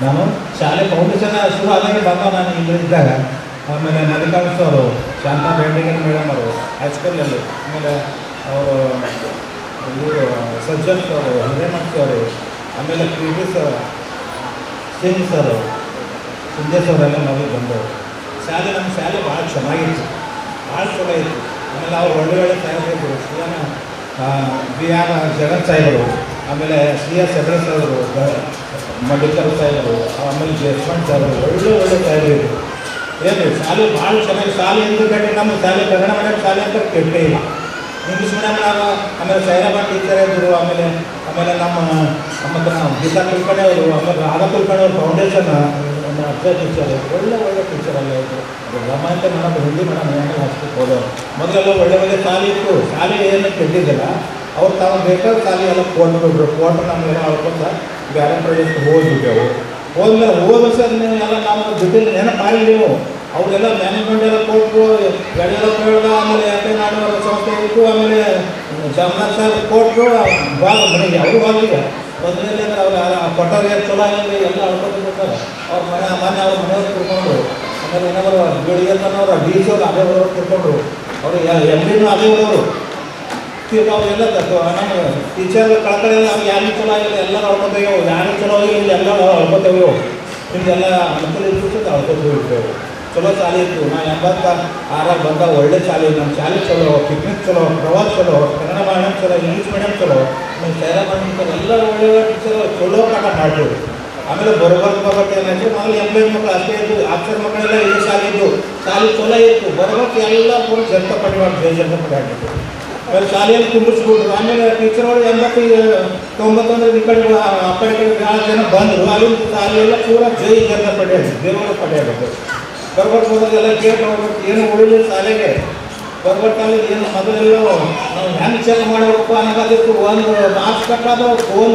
Speaker 4: ನಾನು ಶಾಲೆ ಫೌಂಡೇಶನ್ ಶುರು ಆದಾಗೆ ಬಂದ ನಾನು ಇದ್ದಾಗ, ಆಮೇಲೆ ಮಲ್ಲಿಕಾರ್ಜುನ ಅವರು, ಶಾಂತಾ ಬೇಂಡಿಗನ್ ಮೇಡಮ್ ಅವರು ಹೈಸ್ಕೂಲಲ್ಲಿ, ಆಮೇಲೆ ಅವರು ಇವರು ಸಜ್ಜನ್ ಅವರು, ಹಿರೇಮಠ್ ಅವರು, ಆಮೇಲೆ ಪಿ.ಟಿ. ಸಿಂಗ್ ಸರ್, ಸಂಜಯ್ ಅವರೆಲ್ಲ ನಾವು ಬಂದವರು. ನಮ್ಮ ಶಾಲೆ ಭಾಳ ಚೆನ್ನಾಗಿತ್ತು, ಭಾಳ ಚಲೋ ಇತ್ತು. ಆಮೇಲೆ ಅವ್ರು ಒಳ್ಳೆ ಸಾಹೇಬರು, B.R. ಜಗನ್ ಸಾಹೇಬರು, ಆಮೇಲೆ C.S. ಹೆಗಡೆ ಸಾಹೇಬರು, ಮಡ್ಡಿಕರ್ ಸಾಹೇಬರು, ಆಮೇಲೆ ಜಯಸ್ವಂತ್ ಸಾಹೇಬರು, ಒಳ್ಳೆ ಸಾಹೇಬರು. ಏನು ಶಾಲೆ ಭಾಳ ಚೆನ್ನಾಗಿ, ಶಾಲೆ ಎಂದು ಕಟ್ಟಿ ನಮ್ಮ ಶಾಲೆ ಕನ್ನಡ ಮೀಡಿಯಂ ಶಾಲೆ ಅಂತ ಕೆಟ್ಟೇ ಇಲ್ಲ. ಇಂಗ್ಲೀಷ್ ಮೀಡಿಯಮ್ನಾಗ ಆಮೇಲೆ ಸೈರಾಬಾದ್ ಟೀಚರ್ ಇದ್ದರು, ಆಮೇಲೆ ಗೀತಾ ಕುಲಕರ್ಣಿ ಅವರು, ಆಮೇಲೆ ರಾಧಾ ಕುಲಕರ್ಣಿ ಅವರು ಫೌಂಡೇಶನ್ ಅಕ್ಷಯ ಟೀಚರ್, ಒಳ್ಳೆ ಟೀಚರ್ ಎಲ್ಲ ಇದ್ದರು. ರಮಾಂತ ಮೇಡಮ್ ಹಿಂದಿ ಮೇಡಮ್ ಏನಾಗ ಹಚ್ಚಿಟ್ಟು ಹೋದವರು. ಮೊದಲೆಲ್ಲ ಒಳ್ಳೆ ಶಾಲೆ ಇತ್ತು, ಶಾಲೆ ಏನು ಕೆಟ್ಟಿದ್ದಿಲ್ಲ. ಅವ್ರು ತಾವು ಬೇಕಾದ ಶಾಲೆ ಎಲ್ಲ ಕೊಟ್ಬಿಟ್ರು. ಕೊಟ್ಟರು ನಮಗೆಲ್ಲ ಆಳ್ಕೊಂಡ ಬೇರೆ ಪ್ರದೇಶಕ್ಕೆ ಹೋಗ್ಬಿಟ್ಟೆವು. ಹೋದ್ಮೇಲೆ ವರ್ಷ ಎಲ್ಲ ನಾವು ಬಿಟ್ಟಿಲ್ಲ, ನೆನಪಾಗಿ ನೀವು ಅವರೆಲ್ಲ ಮ್ಯಾನೇಜ್ಮೆಂಟ್ ಎಲ್ಲ ಕೊಟ್ಟರು, ಯಡಿಯೂರಪ್ಪ ಆಮೇಲೆ ನಾಡವರ ಸಂಸ್ಥೆ ಇತ್ತು, ಆಮೇಲೆ ಜಗನ್ನಾಥ್ ಸಾಹೇಬ್ ಕೊಟ್ಟರು. ಭಾಗ ಮನೆಗೆ ಅವರು ಭಾಗಿಗೆ ಬಂದ್ಮೇಲೆ ಅಂದ್ರೆ ಅವ್ರು ಕೊಟ್ಟವ್ರು ಏನು ಚಲೋ ಆಗಿದೆ ಎಲ್ಲ ಅಳ್ಕೊತಿರ್ತಾರೆ. ಅವ್ರ ಮನೆ ಅವ್ರ ಮನೆಯವ್ರು ತಿಳ್ಕೊಂಡ್ರು. ಆಮೇಲೆ ಏನಾದ್ರು ಬೇಡಿಗೆತನವ್ರು DC ಅವ್ರು ಅದೇ ಬರೋರು ತಿಳ್ಕೊಂಡ್ರು. ಅವರು MD ಅದೇ ಬರೋರು ಅವರೆಲ್ಲ ನಮ್ಮ ಟೀಚರ್ ಕಳ್ಕಡೆ ಅವ್ರು ಯಾರು ಚಲೋ ಆಗಿಲ್ಲ ಎಲ್ಲರೂ ಅಳ್ಕೊತೇವೆ, ಯಾರು ಚಲೋ ಆಗಿಲ್ಲ ಎಲ್ಲ ಅಳ್ಕೊತೇವೆ. ನಿಮಗೆಲ್ಲ ಮಕ್ಕಳು ಇರ್ತದೆ ಅಳ್ಕೊತೇವೆ. ಚಲೋ ಶಾಲೆ ಇತ್ತು. ನಾವು 86 ಬಂದ ಒಳ್ಳೆ ಶಾಲೆ. ನಮ್ಮ ಶಾಲೆ ಚಲೋ, ಪಿಕ್ನಿಕ್ ಚಲೋ, ಪ್ರವಾಸ ಚಲೋ, ಕನ್ನಡ ಮೀಡಿಯಂ ಚಲೋ, ಇಂಗ್ಲೀಷ್ ಮೀಡಿಯಂ ಚಲೋ, ಆಮೇಲೆ ಸೈರಾಬಾದ್ ಎಲ್ಲ ಒಳ್ಳೆಯ ಟೀಚರ್ ಚಲೋ ಪಾಠ ಮಾಡ್ತೀವಿ. ಆಮೇಲೆ ಬರಬರ್ತಿ ಏನಾಯ್ತು, ಮೊದಲು 80 ಮಕ್ಕಳು ಅಷ್ಟೇ ಇದ್ದು, ಅಕ್ಷರ ಮಕ್ಕಳೆಲ್ಲ ಇದೇ ಶಾಲೆ ಇದ್ದು, ಶಾಲೆ ಚಲೋ ಇತ್ತು. ಬರಬರ್ತಿ ಎಲ್ಲ ಪೂರ ಜನತಾ ಪಾರ್ಟಿ ಮಾಡಿ ಜೈ ಜನತಾ ಪಾರ್ಟಿ ಆಗಿತ್ತು. ಆಮೇಲೆ ಶಾಲೆಯಲ್ಲಿ ತುಂಬಿಸ್ಬಿಟ್ರು. ಆಮೇಲೆ ಟೀಚರ್ಗಳು 89 ಈ ಕಡೆ ಆ ಕಡೆ ಭಾಳ ಜನ ಬಂದರು. ಅಲ್ಲಿಂದ ಶಾಲೆಯೆಲ್ಲ ಪೂರ ಜೈ ಜನತಾ ಪಾರ್ಟಿ ಆಗಿದೆ, ದೇವರ ಪಾರ್ಟಿ ಆಗುತ್ತೆ. ಬರ್ಬರ್ಬೋದೆಲ್ಲ ಕೇಟ್ ಹೋಗ್ಬೇಕು, ಏನು ಉಳಿದ ಶಾಲೆಗೆ ಬರ್ಬರ್ತಾಲೆ ಏನು ಮೊದಲೆಲ್ಲ ನಾವು ಹೆಂಗೆ ಚೆಕ್ ಮಾಡಬೇಕು ಅನ್ನೋದಿತ್ತು. ಒಂದು ಮಾರ್ಕ್ಸ್ ಕಟ್ಟಾದ ಫೋನ್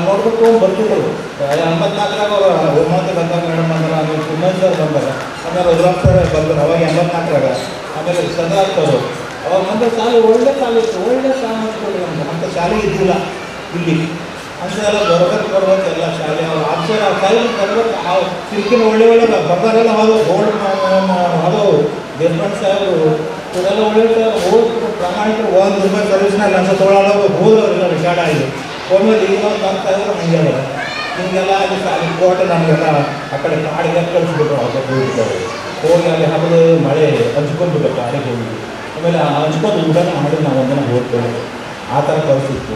Speaker 4: ನೋಡ್ಬೇಕು ಬರ್ತಿದ್ರು. 84 ಅವರು ಉಮ್ಮತಿ ಬಂದಾಗ ಮೇಡಮ್ ಬಂದಾರ, ಆಮೇಲೆ ಸುಮನ್ ಸರ್ ಬಂದಾರ, ಆಮೇಲೆ ರುದ್ರಾಕ್ಷ ಸರ್ ಬಂದರು ಅವಾಗ 84. ಆಮೇಲೆ ಸದಾರ್ಥ್ ಅವರು ಅವಾಗ ಮುಂದೆ ಶಾಲೆ ಒಳ್ಳೆ ಶಾಲೆ ಇತ್ತು, ಒಳ್ಳೆ ಶಾಲೆ ಅಂದ್ಕೊಳ್ಳಿ. ನಮ್ಗೆ ಅಂಥ ಶಾಲೆ ಇದ್ದಿಲ್ಲ ಇಲ್ಲಿ. ಅಂತೆಲ್ಲ ಬರ್ಬೇಕು ಎಲ್ಲ ಶಾಲೆ ಅವ್ರು ಅಕ್ಷರ ಶಾಲೆ ಬರ್ಬೇಕು. ಆ ಸಿಲ್ಕಿನ ಒಳ್ಳೆ ಬರ್ತಾರೆಲ್ಲ ಹೋದವು. ಗೋಲ್ಡ್ ಹೋದವು ದೇಶಪಾಂಡೆ ಸಾಹೇಬರು ಇವರೆಲ್ಲ ಒಳ್ಳೆ ಹೋಗ್ಬಿಟ್ಟು ಪ್ರಾಮಾಣಿಕರು ₹1 ಸರ್ವಿಸ್ನಾಗ ಲಂಚ ತೊಗೊಳೋದು ಹೋದವರೆಲ್ಲ ರಿಕಾರ್ಡ್ ಆಗಿದೆ. ಹೋದ್ಮೇಲೆ ಈಗ ಬರ್ತಾಯಿದ್ರು ಹಂಗೆ ಅದ ಹಿಂಗೆಲ್ಲ ಅಲ್ಲಿ ಶಾಲೆ ಕೋಟೆ ನಮಗೆಲ್ಲ ಆ ಕಡೆ ಕಾಡಿಗೆ ಕಳಿಸ್ಬಿಟ್ರು. ಹೋಗಿದ್ದವರು ಹೋಗಿ ಅಲ್ಲಿ ಹಬ್ಬದ ಮಳೆ ಹಂಚ್ಕೊಂಡ್ಬಿಟ್ಟು ಕಾಡಿಗೆ ಹೋಗಿ ಆಮೇಲೆ ಹಂಚ್ಕೊಂಡು ಊಟನ ಮಾಡಿ ನಾವು ಒಂದಿನ ಹೋಗ್ತೇವೆ. ಆ ಥರ ಪರಿಸ್ಥಿತಿ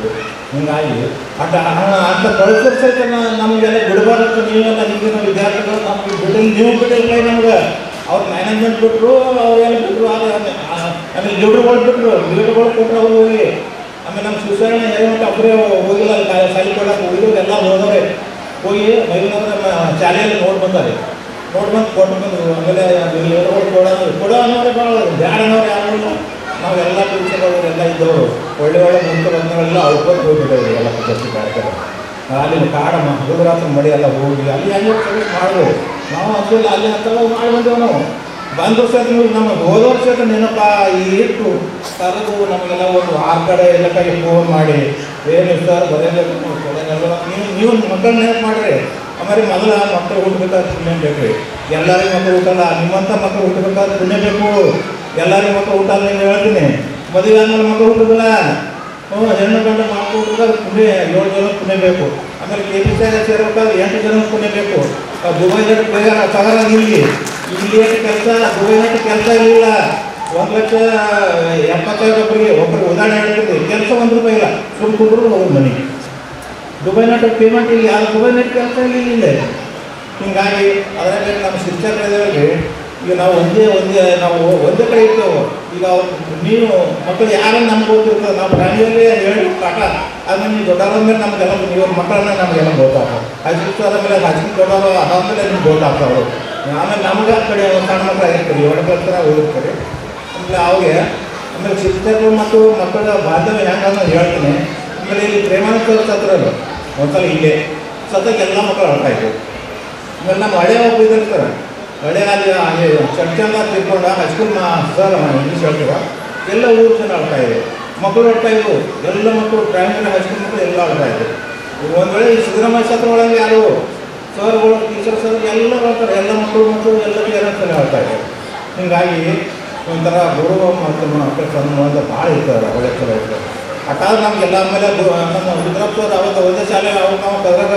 Speaker 4: ಹಿಂಗಾಗಿ ಅಂತ ಕಳಿಸೋ ಸಹಿತ ನಮಗೆಲ್ಲ ಬಿಡಬಾರ್ದು. ನೀವೆಲ್ಲ ಈಗಿನ ವಿದ್ಯಾರ್ಥಿಗಳು ನಮಗೆ ನೀವು ಬಿಟ್ಟಿಲ್ಲ. ನಮ್ಗೆ ಅವ್ರು ಮ್ಯಾನೇಜ್ಮೆಂಟ್ ಬಿಟ್ಟರು, ಅವರೆಲ್ಲ ಬಿಟ್ಟರು. ಆಮೇಲೆ ಲೀಡರ್ಗಳು ಬಿಟ್ಟರು, ಲೀಡರ್ಗಳು ಕೊಟ್ಟರು ಅವ್ರು ಹೋಗಿ. ಆಮೇಲೆ ನಮ್ಮ ಶಿವಸೇನೆ ಹೇಳುವಂಥ ಒಬ್ಬರೇ ಹೋಗಿಲ್ಲ ಶಾಲೆ ಕೊಡೋಕೆ ಹೋಗಿದ್ರು. ಎಲ್ಲ ಹೋದವ್ರೆ ಹೋಗಿ ಮೈಲೂರ ಶಾಲೆಯಲ್ಲಿ ನೋಡಿ ಬಂದಾರೆ. ನೋಡಿ ಕೊಟ್ಟು ಬಂದರು. ಆಮೇಲೆ ಲೀಡರ್ಗಳು ಕೊಡೋ ಅನ್ನೋರೇ ಭಾಳ ಬ್ಯಾಡ ಅನ್ನೋರು ಯಾರು ಇಲ್ಲ. ನಾವೆಲ್ಲ ಟೀಚರ್ಗಳು ಎಲ್ಲ ಇದ್ದವರು ಒಳ್ಳೆ ಮುಂದೆ ಬಂದವರೆಲ್ಲ ಅಳ್ಕೊಂಡು ಹೋಗ್ಬಿಟ್ಟವ್ರು ಎಲ್ಲ ಪ್ರಶಸ್ತಿ ಕಾರ್ಯಕ್ರಮ. ಅಲ್ಲಿ ಕಾಡ ಹಗಲರಾತ್ರಿ ಮಡಿ ಎಲ್ಲ ಹೋಗಿ ಅಲ್ಲಿ ಹೆಂಗೆ ಸರ್ವಿಸ್ ಮಾಡಿದ್ರು. ನಾವು ಅದಿಲ್ಲ ಅಲ್ಲಿ ಹತ್ರ ಮಾಡಿ ಬಂದೆವು. ನಾವು ಬಂದ ವರ್ಷ ನಮಗೆ ಹೋದ ವರ್ಷ ನೆನಪ ಇಟ್ಟು ಕರೆದು ನಮಗೆಲ್ಲ ಒಂದು 6 ಕಡೆ ಎಲ್ಲ ಕಡೆ ಫೋನ್ ಮಾಡಿ ಏನು ಸರ್ ಬರೆಯಬೇಕು ನೀವು ಮಕ್ಕಳು ನೆನಪು ಮಾಡಿರಿ. ಆಮೇಲೆ ಮೊದಲ ಮಕ್ಕಳು ಹುಟ್ಟಬೇಕಾದ್ರೆ ಪುಣ್ಯ ಬೇಕು ರೀ. ಎಲ್ಲರಿಗೂ ಮಕ್ಕಳು ಹುಟ್ಟಲ್ಲ, ನಿಮ್ಮಂಥ ಮಕ್ಕಳು ಹುಟ್ಟಬೇಕಾದ್ರೆ ಪುಣ್ಯ ಬೇಕು. ಎಲ್ಲರಿಗೂ ಮಕ್ಕಳು ಊಟ ನೀವು ಹೇಳ್ತೀನಿ. ಮದುವೆ ಆದ್ಮೇಲೆ ಮಕ್ಕಳು ಹುಟ್ಟುದಿಲ್ಲ. ಹೆಣ್ಣು ಗಂಡು ಮಕ್ಕಳು ಹುಟ್ಟುದಾಗ ಪುಣ್ಯ 7 ಜನ ಪುಣ್ಯ ಬೇಕು. ಆಮೇಲೆ KPC ಸೇರ್ಬೇಕಾದ್ರೆ 8 ಜನ ಪುಣ್ಯ ಬೇಕು. ದುಬೈನಲ್ಲಿ ಬೇಗ ಪಗಾರ ಇಲ್ಲಿ ಕೆಲಸ, ದುಬೈನಲ್ಲಿ ಕೆಲಸ ಇರಲಿಲ್ಲ. 1,70,000 ಒಬ್ಬರಿಗೆ ಉದಾಹರಣೆ ಹೇಳ್ತಿದ್ದೆ. ಕೆಲಸ ₹1 ಇಲ್ಲ, ಸುಮ್ಮನೆ ಕುಂದ್ರು ಹೋಗೋದು ಮನೆಗೆ. ದುಬೈನಲ್ಲಿ ಪೇಮೆಂಟ್ ಇಲ್ಲಿ, ಯಾರು ದುಬೈನಲ್ಲಿ ಕೆಲಸ ಇಲ್ಲ. ಹೀಗಾಗಿ ಅದರಲ್ಲಿ ನಮ್ಮ ಶಿಕ್ಷಕರಿದ್ದೇವೆ. ಈಗ ನಾವು ಒಂದೇ ಕಡೆ ಇರ್ತೇವೆ. ಈಗ ನೀವು ಮಕ್ಕಳು ಯಾರನ್ನು ನಮ್ಗೆ ಗೊತ್ತಿರ್ತದೆ. ನಾವು ಫ್ಯಾಮಿಲಿಯಲ್ಲಿ ಹೇಳಿ ಪಾಠ ಆದ್ಮೇಲೆ ನೀವು ದೊಡ್ಡವ್ರ ಮೇಲೆ ನಮಗೆಲ್ಲ ಇವ್ರ ಮಕ್ಕಳನ್ನ ನಮಗೆಲ್ಲ ಗೊತ್ತಾಗ್ತವೆ. ಹೈಸ್ಕೂಲ್ ಆದಮೇಲೆ ಹೈಸ್ಕೂಲ್ ದೊಡ್ಡವರು ಅದಾದಮೇಲೆ ನಿಮ್ಗೆ ಗೊತ್ತಾಗ್ತಾವೆ. ಆಮೇಲೆ ನಮಗೆ ಆ ಕಡೆ ಸಣ್ಣ ಮಕ್ಕಳು ಆಗಿರ್ತಾರೆ, 7 ಕ್ಲಾಸ್ ಓದಿರ್ತಾರೆ. ಆಮೇಲೆ ಅವ್ರಿಗೆ ಆಮೇಲೆ ಶಿಕ್ಷಕರು ಮತ್ತು ಮಕ್ಕಳ ಬಾಂಧವ್ಯ ಹೆಂಗೆ ಅನ್ನೋದು ಹೇಳ್ತೀನಿ. ಆಮೇಲೆ ಇಲ್ಲಿ ಪ್ರೇಮಾನಂದ ಸತ್ರರು ಒಂದ್ಸಲ ಇಲ್ಲೇ ಸತ್ತಕ್ಕೆ ಎಲ್ಲ ಮಕ್ಕಳು ಆಡ್ತಾ ಇದ್ವು. ಆಮೇಲೆ ನಮ್ಮ ಹಳೆ ಒಬ್ಬ ಇದ್ದಾರೆ ಹಳೆ ಅಲ್ಲಿ ಚರ್ಚೆಲ್ಲ ತಿಳ್ಕೊಂಡ ಹೈಸ್ಕೂಲ್ ಸರ್ ಇಂಗ್ಲೀಷ್ ಹೇಳ್ತೀವ ಎಲ್ಲ ಊರು ಜನ ಆಡ್ತಾ ಇದ್ರು, ಮಕ್ಕಳು ಆಡ್ತಾ ಇದ್ರು, ಎಲ್ಲ ಮಕ್ಕಳು ಪ್ರೈಮರಿ ಹೈಸ್ಕೂಲ್ ಮಕ್ಕಳು ಎಲ್ಲ ಆಡ್ತಾ ಇದ್ರು. ಒಂದು ವೇಳೆ ಈ ಸಿದ್ದರಾಮಯ್ಯ ಸತ್ರ ಒಳಗೆ ಯಾರು ಸರ್ಗಳು ಟೀಚರ್ಸ್ ಎಲ್ಲ ಬರ್ತಾರೆ, ಎಲ್ಲ ಮಕ್ಕಳು ಎಲ್ಲ ಪೇರೆಂಟ್ಸಲ್ಲಿ ಆಡ್ತಾ ಇದ್ದಾರೆ. ಹೀಗಾಗಿ ಒಂಥರ ಗೌರವ ಮತ್ತು ಮಕ್ಕಳ ಸಂಬಂಧ ಭಾಳ ಇರ್ತಾರೆ, ಒಳ್ಳೆ ಚಲೋ ಇರ್ತಾರೆ. ಅಟ್ಟಾದ್ರೆ ನಮಗೆಲ್ಲ ಆಮೇಲೆ ನಮ್ಮ ರುದ್ರಪ್ಪವ್ರು ಅವತ್ತು ಒಂದೇ ಶಾಲೆ ಅವತ್ತು ನಾವು ಕದ್ರಾಗ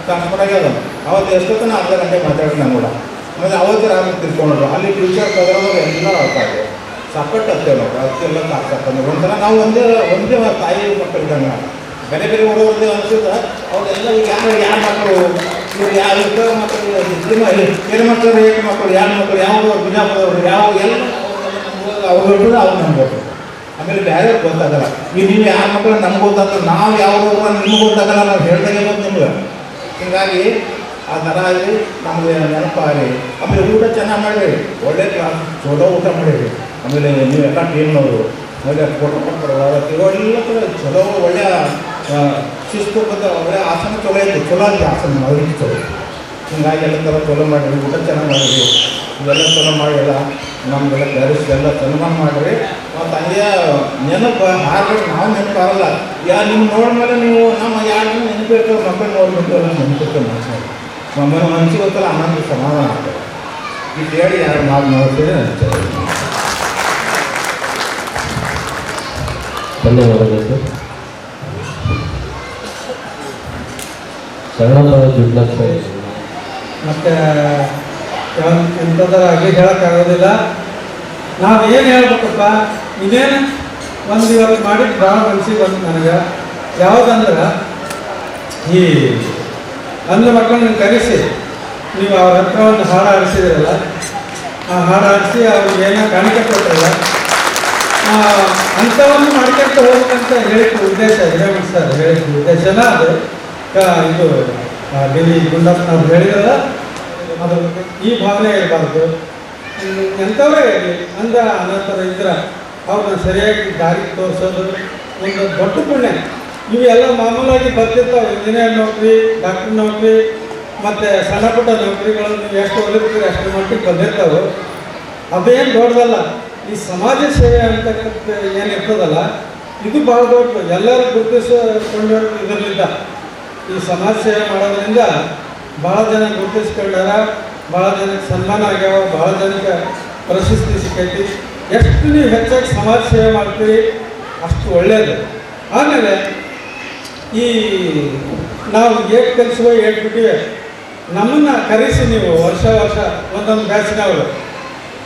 Speaker 4: ಟ್ರಾನ್ಸ್ಫರ್ ಆಗ್ಯದ ಅವತ್ತು ಎಷ್ಟೊತ್ತನ ಅರ್ಧ ಗಂಟೆ ಮಾತಾಡಿದ್ರು ನಮ್ಮ ಕೂಡ. ಆಮೇಲೆ ಅವತ್ತು ರಾತ್ರಿ ತಿಳ್ಕೊಂಡ್ರು ಅಲ್ಲಿ ಟೀಚರ್ ಕದ್ರಾಗ ಎಲ್ಲ ಆಡ್ತಾ ಇದ್ದಾರೆ. ಸಪೋರ್ಟ್ ಹತ್ತೇವೆ ನಾವು ಅದಕ್ಕೆಲ್ಲ ಸಾಕಂದ್ರೆ ಒಂಥರ ನಾವು ಒಂದೇ ತಾಯಿ ಮಕ್ಕಳಿದ್ದಂಗೆ ಬೇರೆ ಬೇರೆ ಹುಡುಗರದೇ ಅನಿಸುತ್ತೆ. ಅವರೆಲ್ಲ ಈಗ ಯಾರು ಮಕ್ಕಳು ಇವ್ರು ಯಾವ ಇರ್ತಾರೆ ಮಕ್ಕಳು ಏನು ಮಕ್ಕಳು ಏಕೆ ಮಕ್ಕಳು ಯಾರು ಮಕ್ಕಳು ಯಾವ ಬಿಜಾಪುರದವರು ಯಾವ ಎಲ್ಲ ಅವ್ರು ಹೇಳ್ಬೋದು ಅವ್ರು ನಮ್ಗೆ ಗೊತ್ತು. ಆಮೇಲೆ ಬೇರೆ ಗೊತ್ತಾಗಲ್ಲ. ಈಗ ನೀವು ಯಾರ ಮಕ್ಕಳು ನಮ್ಗೆ ಗೊತ್ತಾಗಲ್ಲ, ನಾವು ಯಾವ ನಿಮ್ಗೆ ಗೊತ್ತಾಗಲ್ಲ, ನಾವು ಹೇಳ್ದಾಗೆ ಗೊತ್ತು ನಿಮ್ಗೆ. ಹೀಗಾಗಿ ಆ ಥರ ಆಗಲಿ ನಮಗೆ ನೆನಪಾಗಲಿ. ಆಮೇಲೆ ಊಟ ಚೆನ್ನಾಗಿ ಮಾಡಿರಿ, ಒಳ್ಳೆ ಕ್ಲಾಸ್ ಚಲೋ ಊಟ ಮಾಡಿರಿ. ಆಮೇಲೆ ನೀವೆಲ್ಲ ಟೀಮ್ನವರು ಆಮೇಲೆ ಫೋಟೋ ಎಲ್ಲ ಚಲೋ ಒಳ್ಳೆಯ ಶಿಸ್ತು ಬಂದ ಒಳ್ಳೆ ಆಸನ ಚಲೋ ಐತಿ, ಚಲೋ ಆಗಿದೆ ಆಸನ ಅವ್ರಿಗೆ ಚಲೋ. ಹೀಗಾಗಿ ಎಲ್ಲ ಥರ ಚಲೋ ಮಾಡಿರಿ, ಊಟ ಚೆನ್ನಾಗಿ ಮಾಡಿರಿ, ಇವೆಲ್ಲ ಚಲೋ ಮಾಡಿಲ್ಲ ನಮಗೆಲ್ಲ ಕರೆಸಿ ಎಲ್ಲ ಸನ್ಮಾನ ಮಾಡಿರಿ. ಮತ್ತು ಹಂಗೆ ನೆನಪು ಹಾರ್ಬಿಟ್ಟು ನಾವು ನೆನಪಾಗಲ್ಲ. ನಿಮ್ಮ ನೋಡಿದ್ಮೇಲೆ ನೀವು ನಮ್ಮ ಯಾರು ನೆನಪಿರ್ತವೆ ಮಕ್ಕಳು ನೋಡ್ಬಿಟ್ಟು ಎಲ್ಲ ನೆನಪಿರ್ತವೆ ಮನಸ್ಸಿಗೆ ಮನಸ್ಸಿಗೆ ಗೊತ್ತಲ್ಲ ಆನಂದ ಸಮಾಧಾನ ಆಗ್ತದೆ. ಇದು ಹೇಳಿ ಯಾರು ನೋಡ್ತೀರಿ
Speaker 5: ಧನ್ಯವಾದಗಳು ಸರ್. ಶರಣರ ದುಡ್ಲಕ್ಷ
Speaker 6: ಮತ್ತು ಎಂಥದರ ಆಗಿ ಹೇಳೋಕ್ಕಾಗೋದಿಲ್ಲ. ನಾವು ಏನು ಹೇಳ್ಬೇಕಪ್ಪ, ಇನ್ನೇನು ಒಂದು ಇವತ್ತು ಮಾಡಿದ್ದು ಭಾಳ ಮನಸ್ಸಿಗೆ ಬಂತು ನನಗೆ. ಯಾವುದಂದ್ರೆ ಈ ಅಂಧ ಮಕ್ಕಳನ್ನ ಕರೆಸಿ ನೀವು ಅವ್ರ ಹತ್ರ ಒಂದು ಹಾಡು ಆಡಿಸಿದಿರಲ್ಲ, ಆ ಹಾಡು ಆಡಿಸಿ ಅವ್ರಿಗೆ ಏನೋ ಕಾಣಿಕೆ ಕೊಟ್ಟಿರಲ್ಲ, ಅಂಥವನ್ನು ಮಾಡ್ಕೊಂತ ಹೋಗ್ಬೇಕಂತ ಹೇಳಿದ ಉದ್ದೇಶ ಹಿರೇಮಠ ಸರ್ ಹೇಳಿದ ಉದ್ದೇಶನ ಅದು ಇದು ಡಿ ಗುಂಡಪ್ಪನವ್ರು ಹೇಳಿದ್ರಲ್ಲ, ಅದು ಈ ಭಾವನೆ ಇರಬಾರ್ದು. ಎಂಥವೇ ಇರಲಿ ಅಂದ ಅನಂತರ ಇದ್ರೆ ಅವ್ರನ್ನ ಸರಿಯಾಗಿ ದಾರಿ ತೋರಿಸೋದು ಒಂದು ದೊಡ್ಡ ಪುಣ್ಯ. ಇವೆಲ್ಲ ಮಾಮೂಲಾಗಿ ಬರ್ತಿರ್ತಾವೆ, ಇಂಜಿನಿಯರ್ ನೌಕರಿ, ಡಾಕ್ಟರ್ ನೌಕರಿ ಮತ್ತು ಸಣ್ಣ ಪುಟ್ಟ ನೌಕರಿಗಳು ನೀವು ಎಷ್ಟು ಒಲಿರ್ತೀರಿ ಅಷ್ಟು ಮಟ್ಟಿಗೆ ಬಂದಿರ್ತಾವೆ. ಅದೇನು ದೊಡ್ಡದಲ್ಲ. ಈ ಸಮಾಜ ಸೇವೆ ಅಂತಕ್ಕಂಥ ಏನಿರ್ತದಲ್ಲ ಇದು ಭಾಳ ದೊಡ್ಡದು. ಎಲ್ಲರೂ ಗುರುತಿಸಿಕೊಂಡು ಇದರಲ್ಲಿದ್ದ ಈ ಸಮಾಜ ಸೇವೆ ಮಾಡೋದ್ರಿಂದ ಭಾಳ ಜನ ಗುರುತಿಸ್ಕೊಂಡಾರ, ಭಾಳ ಜನಕ್ಕೆ ಸನ್ಮಾನ ಆಗ್ಯಾವ, ಭಾಳ ಜನಕ್ಕೆ ಪ್ರಶಸ್ತಿ ಸಿಕ್ಕೈತಿ. ಎಷ್ಟು ನೀವು ಹೆಚ್ಚಾಗಿ ಸಮಾಜ ಸೇವೆ ಮಾಡ್ತೀರಿ ಅಷ್ಟು ಒಳ್ಳೆಯದು. ಆಮೇಲೆ ಈ ನಾವು ಏಟ್ ಕಲಿಸುವ ಏಟ್ ಬಿಟ್ಟಿವೆ, ನಮ್ಮನ್ನು ಕರೆಸಿ ನೀವು ವರ್ಷ ಒಂದೊಂದು ಬ್ಯಾಚಿನವರು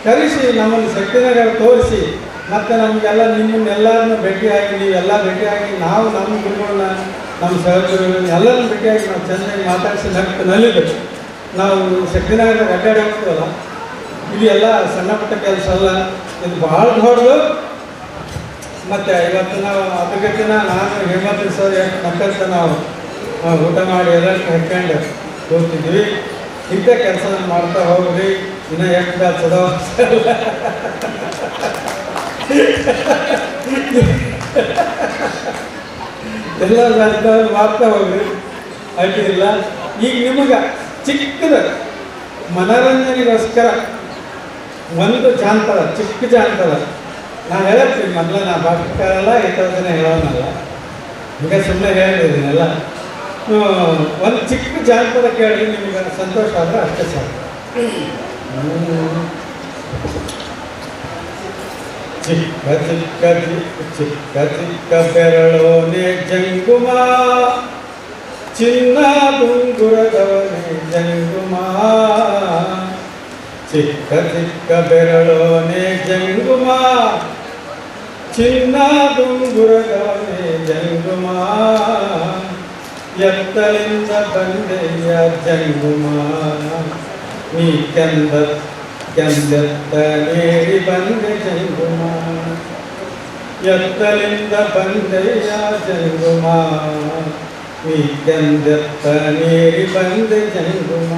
Speaker 6: ಕರೆಸಿ ನಮ್ಮನ್ನು ಶಕ್ತಿನಾಗ ತೋರಿಸಿ ಮತ್ತು ನಮಗೆಲ್ಲ ನಿಮ್ಮನ್ನೆಲ್ಲರನ್ನು ಭೇಟಿಯಾಗಿ ನೀವೆಲ್ಲ ಭೇಟಿಯಾಗಿ ನಾವು ನಮ್ಮ ಗುರುಗಳನ್ನ ನಮ್ಮ ಸಹೋದರಗಳನ್ನ ಎಲ್ಲರನ್ನು ಭೇಟಿಯಾಗಿ ನಾವು ಚೆನ್ನಾಗಿ ಮಾತಾಡಿಸಿ ನಲಿಬೇಕು. ನಾವು ಶಕ್ತಿನಗರದಾಗ ಅಡ್ಡಾಡಿ ಹೋಗ್ತೀವಲ್ಲ, ಇದು ಎಲ್ಲ ಸಣ್ಣ ಪುಟ್ಟ ಕೆಲಸ ಅಲ್ಲ, ಇದು ಭಾಳ ದೊಡ್ಡದು. ಮತ್ತು ಇವತ್ತು ನಾವು ಅದಕ್ಕಿಂತ ನಾನು ಹೇಮಂತ್ ಸರ್ ಎಷ್ಟು ನಕ್ಕಂತ ನಾವು ಊಟ ಮಾಡಿ ಎಲ್ಲರೂ ಹಾಕ್ಕೊಂಡು ಹೋಗ್ತಿದ್ವಿ. ಇಂಥ ಕೆಲಸ ಮಾಡ್ತಾ ಹೋಗ್ರಿ, ಇನ್ನೂ ಎಷ್ಟು ಬ್ಯಾಚದ ಎಲ್ಲ ಬ್ಯಾಚ್ದವ್ರು ಮಾಡ್ತಾ ಹೋಗ್ರಿ, ಅಡ್ಡಿಲ್ಲ. ಈಗ ನಿಮಗೆ ಚಿಕ್ಕದ ಮನೋರಂಜನೆಗೋಸ್ಕರ ಒಂದು ಜಾನಪದ, ಚಿಕ್ಕ ಜಾನಪದ ನಾನು ಹೇಳ್ತೀನಿ. ಮೊದಲು ನಾ ಭಾಷೆಕಾರಲ್ಲ, ಇಂಥದ್ದನ್ನೇ ಹೇಳೋನಲ್ಲ, ಹೀಗೆ ಸುಮ್ಮನೆ ಹೇಳಿದ್ದೀನಲ್ಲ. ಒಂದು ಚಿಕ್ಕ ಜಾನಪದ ಕೇಳಿ ನಿಮಗೆ ಸಂತೋಷ ಆದರೆ ಅಷ್ಟೇ ಸಾಕು. ಚಿಕ್ಕ ಚಿಕ್ಕ ಚಿಕ್ಕ ಚಿಕ್ಕ ಬೆರಳೋನೆ ಜಂಗುಮ, ಚಿನ್ನ ದುಂಗುರದವನೇ ಜಂಗುಮ. ಚಿಕ್ಕ ಚಿಕ್ಕ ಬೆರಳೋನೆ ಜಂಗುಮ, ಚಿನ್ನ ದುಂಗುರದವನೇ ಜಂಗುಮ. ಎತ್ತಲಿಂದ ಬಂದೆಯ ಜಂಗುಮ, ನೀ ಕೆಂದೆತ್ತ ನೀಡಿ ಬಂದೆ ಜಂಗುಮ. ಎತ್ತಲಿಂದ ಬಂದೆಯ ಜಂಗುಮ, ನೀ ಕೆಂದೆತ್ತ ನೀಡಿ ಬಂದೆ ಜಂಗುಮ.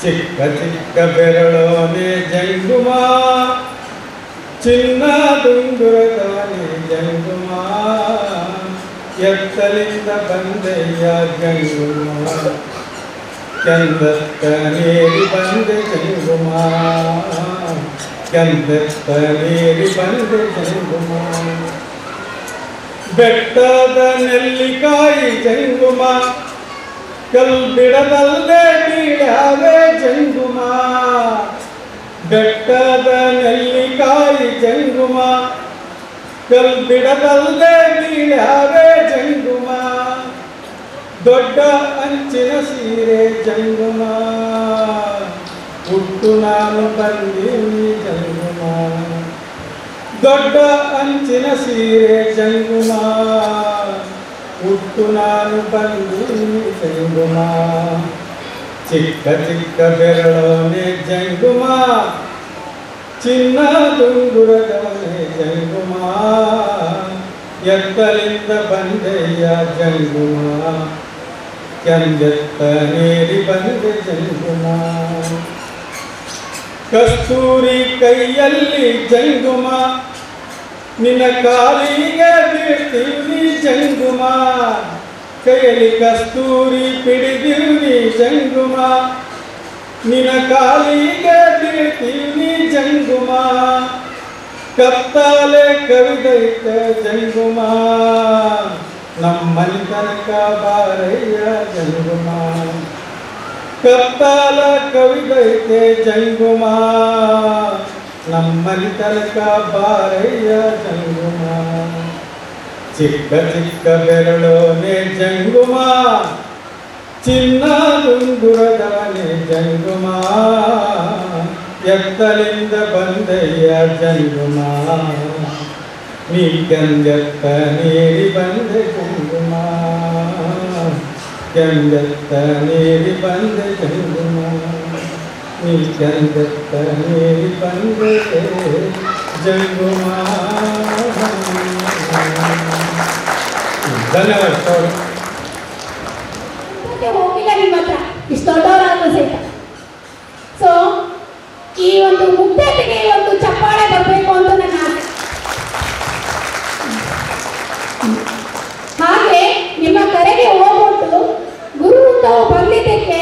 Speaker 6: ಚಿಕ್ಕ ಚಿಕ್ಕ ಬೆರಳೋನೆ ಜಂಗುಮ, ಚಿನ್ನ ದುಂಗುರದವನೇ ಜಂಗುಮ ಎತ್ತಲಿಂದ ಬಂದೆಯ ಜಂಗುಮ ಕೆಂದತ್ತ ನೀರಿ ಬಂದೆ ಜಂಗುಮ ಕೆಂದತ್ತ ನೀರಿ ಬಂದೆ ಜಂಗುಮ ಬೆಟ್ಟದ ನೆಲ್ಲಿಕಾಯಿ ಜಂಗುಮ ಕಲ್ಬಿಡದಲ್ಲದೆ ಬೀಳ್ಯಾವೆ ಜಂಗುಮ ಬೆಟ್ಟದ ನೆಲ್ಲಿಕಾಯಿ ಜಂಗುಮ ಕಲ್ಬಿಡದಲ್ಲದೆ ಬೀಳ್ಯಾವೆ ಜಂಗುಮ ದೊಡ್ಡ ಅಂಚಿನ ಸೀರೆ ಜಂಗುಮ ಹುಟ್ಟು ನಾನು ಬಂದೀನಿ ಜಂಗುಮ ದೊಡ್ಡ ಅಂಚಿನ ಸೀರೆ ಜಂಗುಮ ಹುಟ್ಟು ನಾನು ಬಂದೀನಿ ಜಂಗುಮ ಚಿಕ್ಕ ಚಿಕ್ಕ ಬೆರಳೋನೆ ಜಂಗುಮ ಚಿನ್ನ ದುಂಗುರದವನೇ ಜಂಗುಮ ಎತ್ತಲಿಂದ ಬಂದೆಯ ಜಂಗುಮ ಕೆಂದೆತ್ತ ನೀರಿ ಬಂದೆ ಜಂಗುಮ ಕಸ್ತೂರಿ ಕೈಯಲ್ಲಿ ಜಂಗುಮ ನಿನ್ನ ಕಾಲಿಗೆ ಬೀಳ್ತೀವಿ ಜಂಗುಮ ಕೈಯಲ್ಲಿ ಕಸ್ತೂರಿ ಪಿಡಿದೀವಿ ಜಂಗುಮ ನಿನ್ನ ಕಾಲಿಗೆ ಬೀಳ್ತೀವಿ ಜಂಗುಮ ಕತ್ತಾಲೆ ಕವಿದೈತ ಜಂಗುಮ ನಮ್ಮಲ್ಲಿ ತನಕ ಬಾರಯ್ಯ ಜಂಗುಮ ಕತ್ತಾಲ ಕವಿದೈತೆ ಜಂಗುಮ ನಮ್ಮಲ್ಲಿ ತನಕ ಬಾರಯ್ಯ ಜಂಗುಮ ಚಿಕ್ಕ ಚಿಕ್ಕ ಬೆರಳೋನೆ ಜಂಗುಮ ಚಿನ್ನ ದುಂಗುರದವನೇ ಜಂಗುಮ ಎತ್ತಲಿಂದ ಬಂದೆಯ ಜಂಗುಮ ನೀ ಕೆಂದೆತ್ತ ನೀರಿ ಬಂದೆ ಜಂಗುಮ ಕೆಂದೆತ್ತ ನೀರಿ ಬಂದೆ ಜಂಗುಮ ನೀ ಕೆಂದೆತ್ತ ನೀರಿ ಬಂದೆ ಜಂಗುಮ ಧನ್ಯವಾದ ಸರ್.
Speaker 7: ಹೋಗಿಲ್ಲ ನಿಮ್ಮ ಹತ್ರ ಇಷ್ಟು ದೊಡ್ಡವರಾದ್ರೂ ಸಹಿತ. ಸೊ ಈ ಒಂದು ಮುಗ್ಧತೆಗೆ ಒಂದು ಚಪ್ಪಾಳೆ ಬರಬೇಕು ಅಂತ ನನ್ನ ಆಸೆ. ಹಾಗೆ ನಿಮ್ಮ ಕರೆಗೆ ಹೋಗ್ಬಿಟ್ಟು ಗುರುವೃಂದವು ಬಂದಿದ್ದಕ್ಕೆ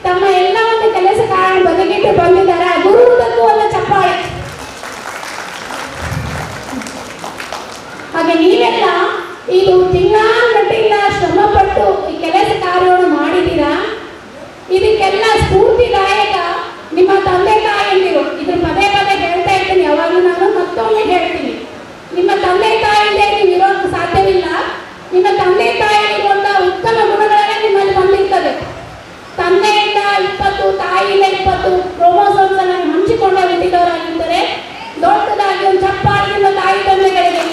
Speaker 7: ತಮ್ಮ ಎಲ್ಲ ಒಂದು ಕೆಲಸ ಕಾರಣ ಬದಿಗಿಟ್ಟು ಬಂದಿದ್ದಾರೆ. ಆ ಗುರುವೃಂದಕ್ಕೂ ಒಂದು ಚಪ್ಪಾಳೆ. ಹಾಗೆ ನೀವೆಲ್ಲ ಇದು ತಿಂಗಳ ಶ್ರಮಪಟ್ಟು ಈ ಕೆಲಸ ಕಾರ್ಯವನ್ನು ಮಾಡಿದ್ದೀರಾ. ಇದಕ್ಕೆಲ್ಲ ಸ್ಫೂರ್ತಿದಾಯಕ ನಿಮ್ಮ ತಂದೆ ತಾಯಿಯಂದಿರು. ಇದ್ರ ಪದೇ ಪದೇ ಹೇಳ್ತಾ ಇರ್ತೀನಿ, ಯಾವಾಗಲೂ ನಾನು ಮತ್ತೊಮ್ಮೆ ಹೇಳ್ತೀನಿ, ನಿಮ್ಮ ತಂದೆ ತಾಯಿಯಂದೇ ನೀವು ಇರೋಕ್ಕೆ ಸಾಧ್ಯವಿಲ್ಲ. ನಿಮ್ಮ ತಂದೆ ತಾಯಿಯಲ್ಲಿರುವಂಥ ಉತ್ತಮ ಗುಣಗಳನ್ನೇ ನಿಮ್ಮಲ್ಲಿ ಬಂದಿರ್ತದೆ. ತಂದೆಯಿಂದ 20, ತಾಯಿಯಿಂದ 20 ಕ್ರೋಮೋಸೋಮ್ಸ್ ಅನ್ನು ಹಂಚಿಕೊಂಡ ಹುಟ್ಟಿದವರಾಗಿರ್ತಾರೆ. ದೊಡ್ಡದಾಗಿ ಒಂದು ಚಪ್ಪಾಳೆ ನಿಮ್ಮ ತಾಯಿ ತಂದೆಗಳಿಗೆ.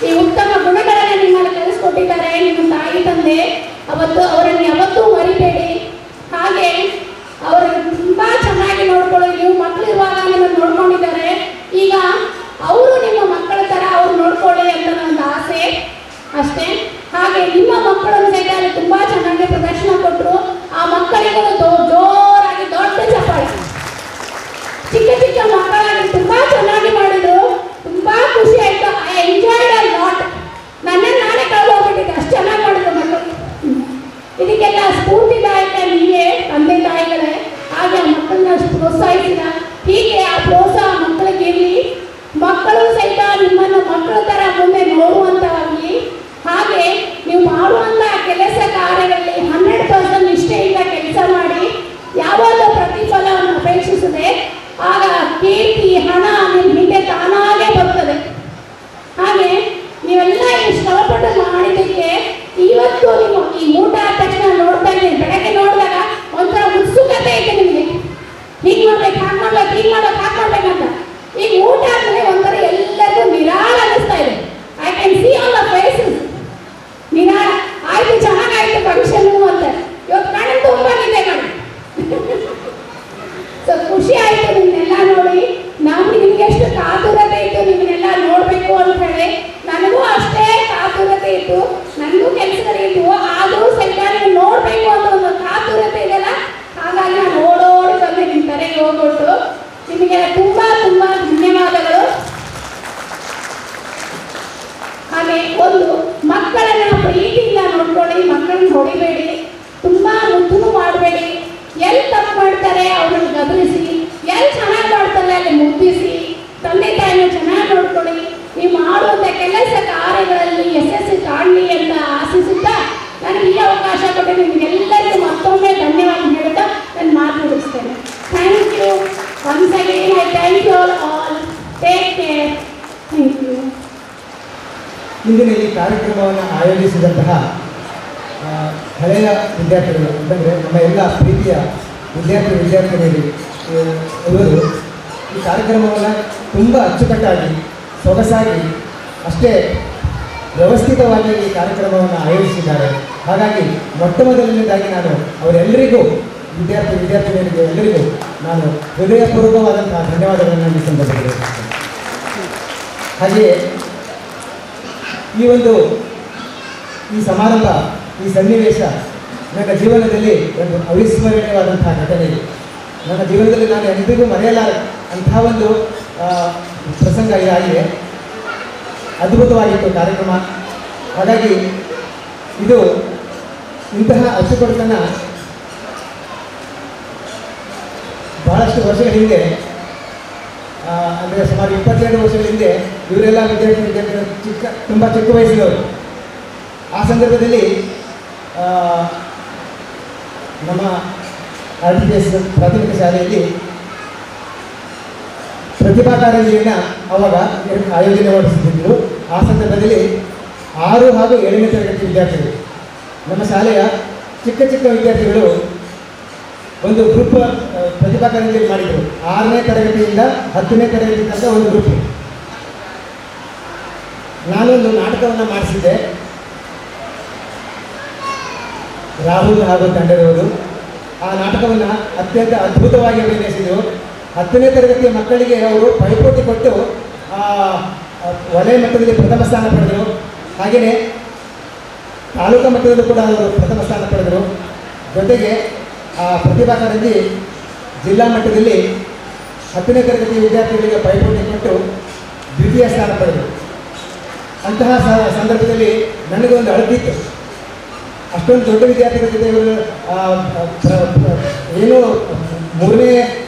Speaker 7: ಈ ಉತ್ತಮ ಗುಣಗಳನ್ನು ನಿಮ್ಮಲ್ಲಿ ಕಲಿಸ್ಕೊಟ್ಟಿದ್ದಾರೆ ನಿಮ್ಮ ತಾಯಿ ತಂದೆ. ಅವರನ್ನು ಯಾವತ್ತೂ ಮರಿಬೇಡಿ. ಹಾಗೆ ಅವರನ್ನು ತುಂಬಾ ಚೆನ್ನಾಗಿ ನೋಡ್ಕೊಳ್ಳಿ. ನೀವು ಮಕ್ಕಳಿರುವಾಗ ನಿಮ್ಮನ್ನು ನೋಡ್ಕೊಂಡಿದ್ದಾರೆ. ಈಗ ಅವರು ನಿಮ್ಮ ಮಕ್ಕಳ ಥರ ಅವ್ರು ನೋಡ್ಕೊಳ್ಳಿ ಅಂತ ನನ್ನ ಆಸೆ ಅಷ್ಟೇ. ಹಾಗೆ ನಿಮ್ಮ ಮಕ್ಕಳನ್ನು ಸಹಿತ ತುಂಬಾ ಚೆನ್ನಾಗಿ ಪ್ರದರ್ಶನ ಕೊಟ್ಟರು. ಆ ಮಕ್ಕಳಿಗೂ ಜೋರಾಗಿ ದೊಡ್ಡ ಚಪ್ಪಾಳೆ. ಚಿಕ್ಕ ಚಿಕ್ಕ ಮಕ್ಕಳಾಗಿ ತುಂಬಾ ಚೆನ್ನಾಗಿ ಮಾಡಿದ್ರು. ತುಂಬಾ ಖುಷಿ ಆಯ್ತು. I enjoyed a lot. ನನ್ನನ್ನು ನಾನೇ ಕಳ್ಕೊಂಡ್ಬಿಟ್ಟಿದ್ದೆ, ಅಷ್ಟು ಚೆನ್ನಾಗಿ ಮಾಡಿದ್ರು ಮಕ್ಕಳು. ಇದಕ್ಕೆಲ್ಲ ಸ್ಫೂರ್ತಿದಾಯಕ ನೀವೇ ತಂದೆ ತಾಯಿಗಳೇ. ಹಾಗೆ ಆ ಮಕ್ಕಳನ್ನ ಪ್ರೋತ್ಸಾಹಿಸಿದ. ಹೀಗೆ ಆ ಪ್ರೋತ್ಸಾಹ ಮಕ್ಕಳಿಗೆ ಇರಲಿ. ಮಕ್ಕಳು ಸಹಿತ ನಿಮ್ಮನ್ನು ಮಕ್ಕಳ ಥರ ಮುಂದೆ ನೋಡುವಂತಾಗಲಿ. ಹಾಗೆ ನೀವು ಮಾಡುವಂಥ ಕೆಲಸ ಕಾರ್ಯಗಳಲ್ಲಿ 100% ನಿಷ್ಠೆಯಿಂದ ಕೆಲಸ ಮಾಡಿ ಯಾವಾಗಲೂ ಪ್ರತಿಫಲವನ್ನು ಅಪೇಕ್ಷಿಸದೆ, ಆಗ ಕೀರ್ತಿ ಹಣ ನಿಮ್ಮ ಹಿಂದೆ ತಾನಾಗೇ ಬರ್ತದೆ. ಹಾಗೆ ನೀವೆಲ್ಲ ಈ ಶ್ರಮಪಟ್ಟು ಮಾಡಿದ್ದಕ್ಕೆ ಇವತ್ತು ನೀವು ಈ ಊಟ ಆದ ತಕ್ಷಣ ನೋಡ್ತಾ ಇದ್ದೀನಿ. ಬೆಳಗ್ಗೆ ನೋಡಿದಾಗ ಒಂಥರ ಉತ್ಸುಕತೆ ಇದೆ ನಿಮಗೆ. ಹೀಗೆ ಮಾಡ್ಬೇಕು, ಹಾಗೆ
Speaker 8: ಇಂದಿನ ಈ ಕಾರ್ಯಕ್ರಮವನ್ನು ಆಯೋಜಿಸಿದಂತಹ ಹಳೆಯ ವಿದ್ಯಾರ್ಥಿಗಳು ಅಂತಂದರೆ ನಮ್ಮ ಎಲ್ಲ ಪ್ರೀತಿಯ ವಿದ್ಯಾರ್ಥಿನಿಯರು ಇವರು ಈ ಕಾರ್ಯಕ್ರಮವನ್ನು ತುಂಬ ಅಚ್ಚುಕಟ್ಟಾಗಿ ಸೊಗಸಾಗಿ ಅಷ್ಟೇ ವ್ಯವಸ್ಥಿತವಾಗಿ ಈ ಕಾರ್ಯಕ್ರಮವನ್ನು ಆಯೋಜಿಸಿದ್ದಾರೆ. ಹಾಗಾಗಿ ಮೊಟ್ಟ ಮೊದಲನೇದಾಗಿ ನಾನು ಅವರೆಲ್ಲರಿಗೂ ವಿದ್ಯಾರ್ಥಿನಿಯರಿಗೆ ಎಲ್ಲರಿಗೂ ನಾನು ಹೃದಯಪೂರ್ವಕವಾದಂತಹ ಧನ್ಯವಾದಗಳನ್ನು ಈ ಸಂದರ್ಭದಲ್ಲಿ. ಹಾಗೆಯೇ ಈ ಸಮಾರಂಭ, ಈ ಸನ್ನಿವೇಶ ನನ್ನ ಜೀವನದಲ್ಲಿ ಒಂದು ಅವಿಸ್ಮರಣೀಯವಾದಂತಹ ಘಟನೆ ಇದೆ. ನನ್ನ ಜೀವನದಲ್ಲಿ ನಾನು ಎಂದಿಗೂ ಮರೆಯಲಾರ ಅಂತಹ ಒಂದು ಪ್ರಸಂಗ ಇದಾಗಿದೆ. ಅದ್ಭುತವಾಗಿತ್ತು ಕಾರ್ಯಕ್ರಮ. ಹಾಗಾಗಿ ಇದು ಇಂತಹ ಅಚ್ಚುಕಟ್ಟನ್ನು ಬಹಳಷ್ಟು ವರ್ಷಗಳ ಹಿಂದೆ, ಅಂದರೆ ಸುಮಾರು 22 ವರ್ಷಗಳ ಹಿಂದೆ ಇವರೆಲ್ಲ ವಿದ್ಯಾರ್ಥಿಗಳು ತುಂಬ ಚಿಕ್ಕ ವಯಸ್ಸಿನವರು. ಆ ಸಂದರ್ಭದಲ್ಲಿ ನಮ್ಮ RTPS ಪ್ರಾಥಮಿಕ ಶಾಲೆಯಲ್ಲಿ ಪ್ರತಿಭಾ ಕಾರಂಜಿಯನ್ನು ಆವಾಗ ಆಯೋಜನೆ ಮಾಡಿಸುತ್ತಿದ್ದರು. ಆ ಸಂದರ್ಭದಲ್ಲಿ 6 ಹಾಗೂ 7ನೇ ತರಗತಿ ವಿದ್ಯಾರ್ಥಿಗಳು, ನಮ್ಮ ಶಾಲೆಯ ಚಿಕ್ಕ ವಿದ್ಯಾರ್ಥಿಗಳು ಒಂದು ಗ್ರೂಪ್ ಪ್ರತಿಭಾ ಕಾರಂಜಿಯಲ್ಲಿ ಮಾಡಿದರು. 6ನೇ ತರಗತಿಯಿಂದ 10ನೇ ತರಗತಿ ತನಕ ಒಂದು ಗ್ರೂಪ್. ನಾನೊಂದು ನಾಟಕವನ್ನು ಮಾಡಿಸಿದ್ದೆ, ರಾಹುಲ್ ಹಾಗೂ ತಂಡದವರು. ಆ ನಾಟಕವನ್ನು ಅತ್ಯಂತ ಅದ್ಭುತವಾಗಿ ಅಭಿನಯಿಸಿದರು. 10ನೇ ತರಗತಿಯ ಮಕ್ಕಳಿಗೆ ಅವರು ಪೈಪೋಟಿ ಕೊಟ್ಟು ವಲಯ ಮಟ್ಟದಲ್ಲಿ ಪ್ರಥಮ ಸ್ಥಾನ ಪಡೆದರು. ಹಾಗೆಯೇ ತಾಲೂಕು ಮಟ್ಟದಲ್ಲೂ ಕೂಡ ಅವರು ಪ್ರಥಮ ಸ್ಥಾನ ಪಡೆದರು. ಜೊತೆಗೆ ಆ ಪ್ರತಿಭಾ ಕಾರಂಜಿ ಜಿಲ್ಲಾ ಮಟ್ಟದಲ್ಲಿ 10ನೇ ತರಗತಿ ವಿದ್ಯಾರ್ಥಿಗಳಿಗೆ ಪೈಪೋಟಿ ಕೊಟ್ಟು ದ್ವಿತೀಯ ಸ್ಥಾನ ಪಡೆದರು. ಅಂತಹ ಸಂದರ್ಭದಲ್ಲಿ ನನಗೊಂದು ಅಳತಿತ್ತು, ಅಷ್ಟೊಂದು ದೊಡ್ಡ ವಿದ್ಯಾರ್ಥಿಗಳ ಜೊತೆ ಇವರು ಏನು 3ನೇ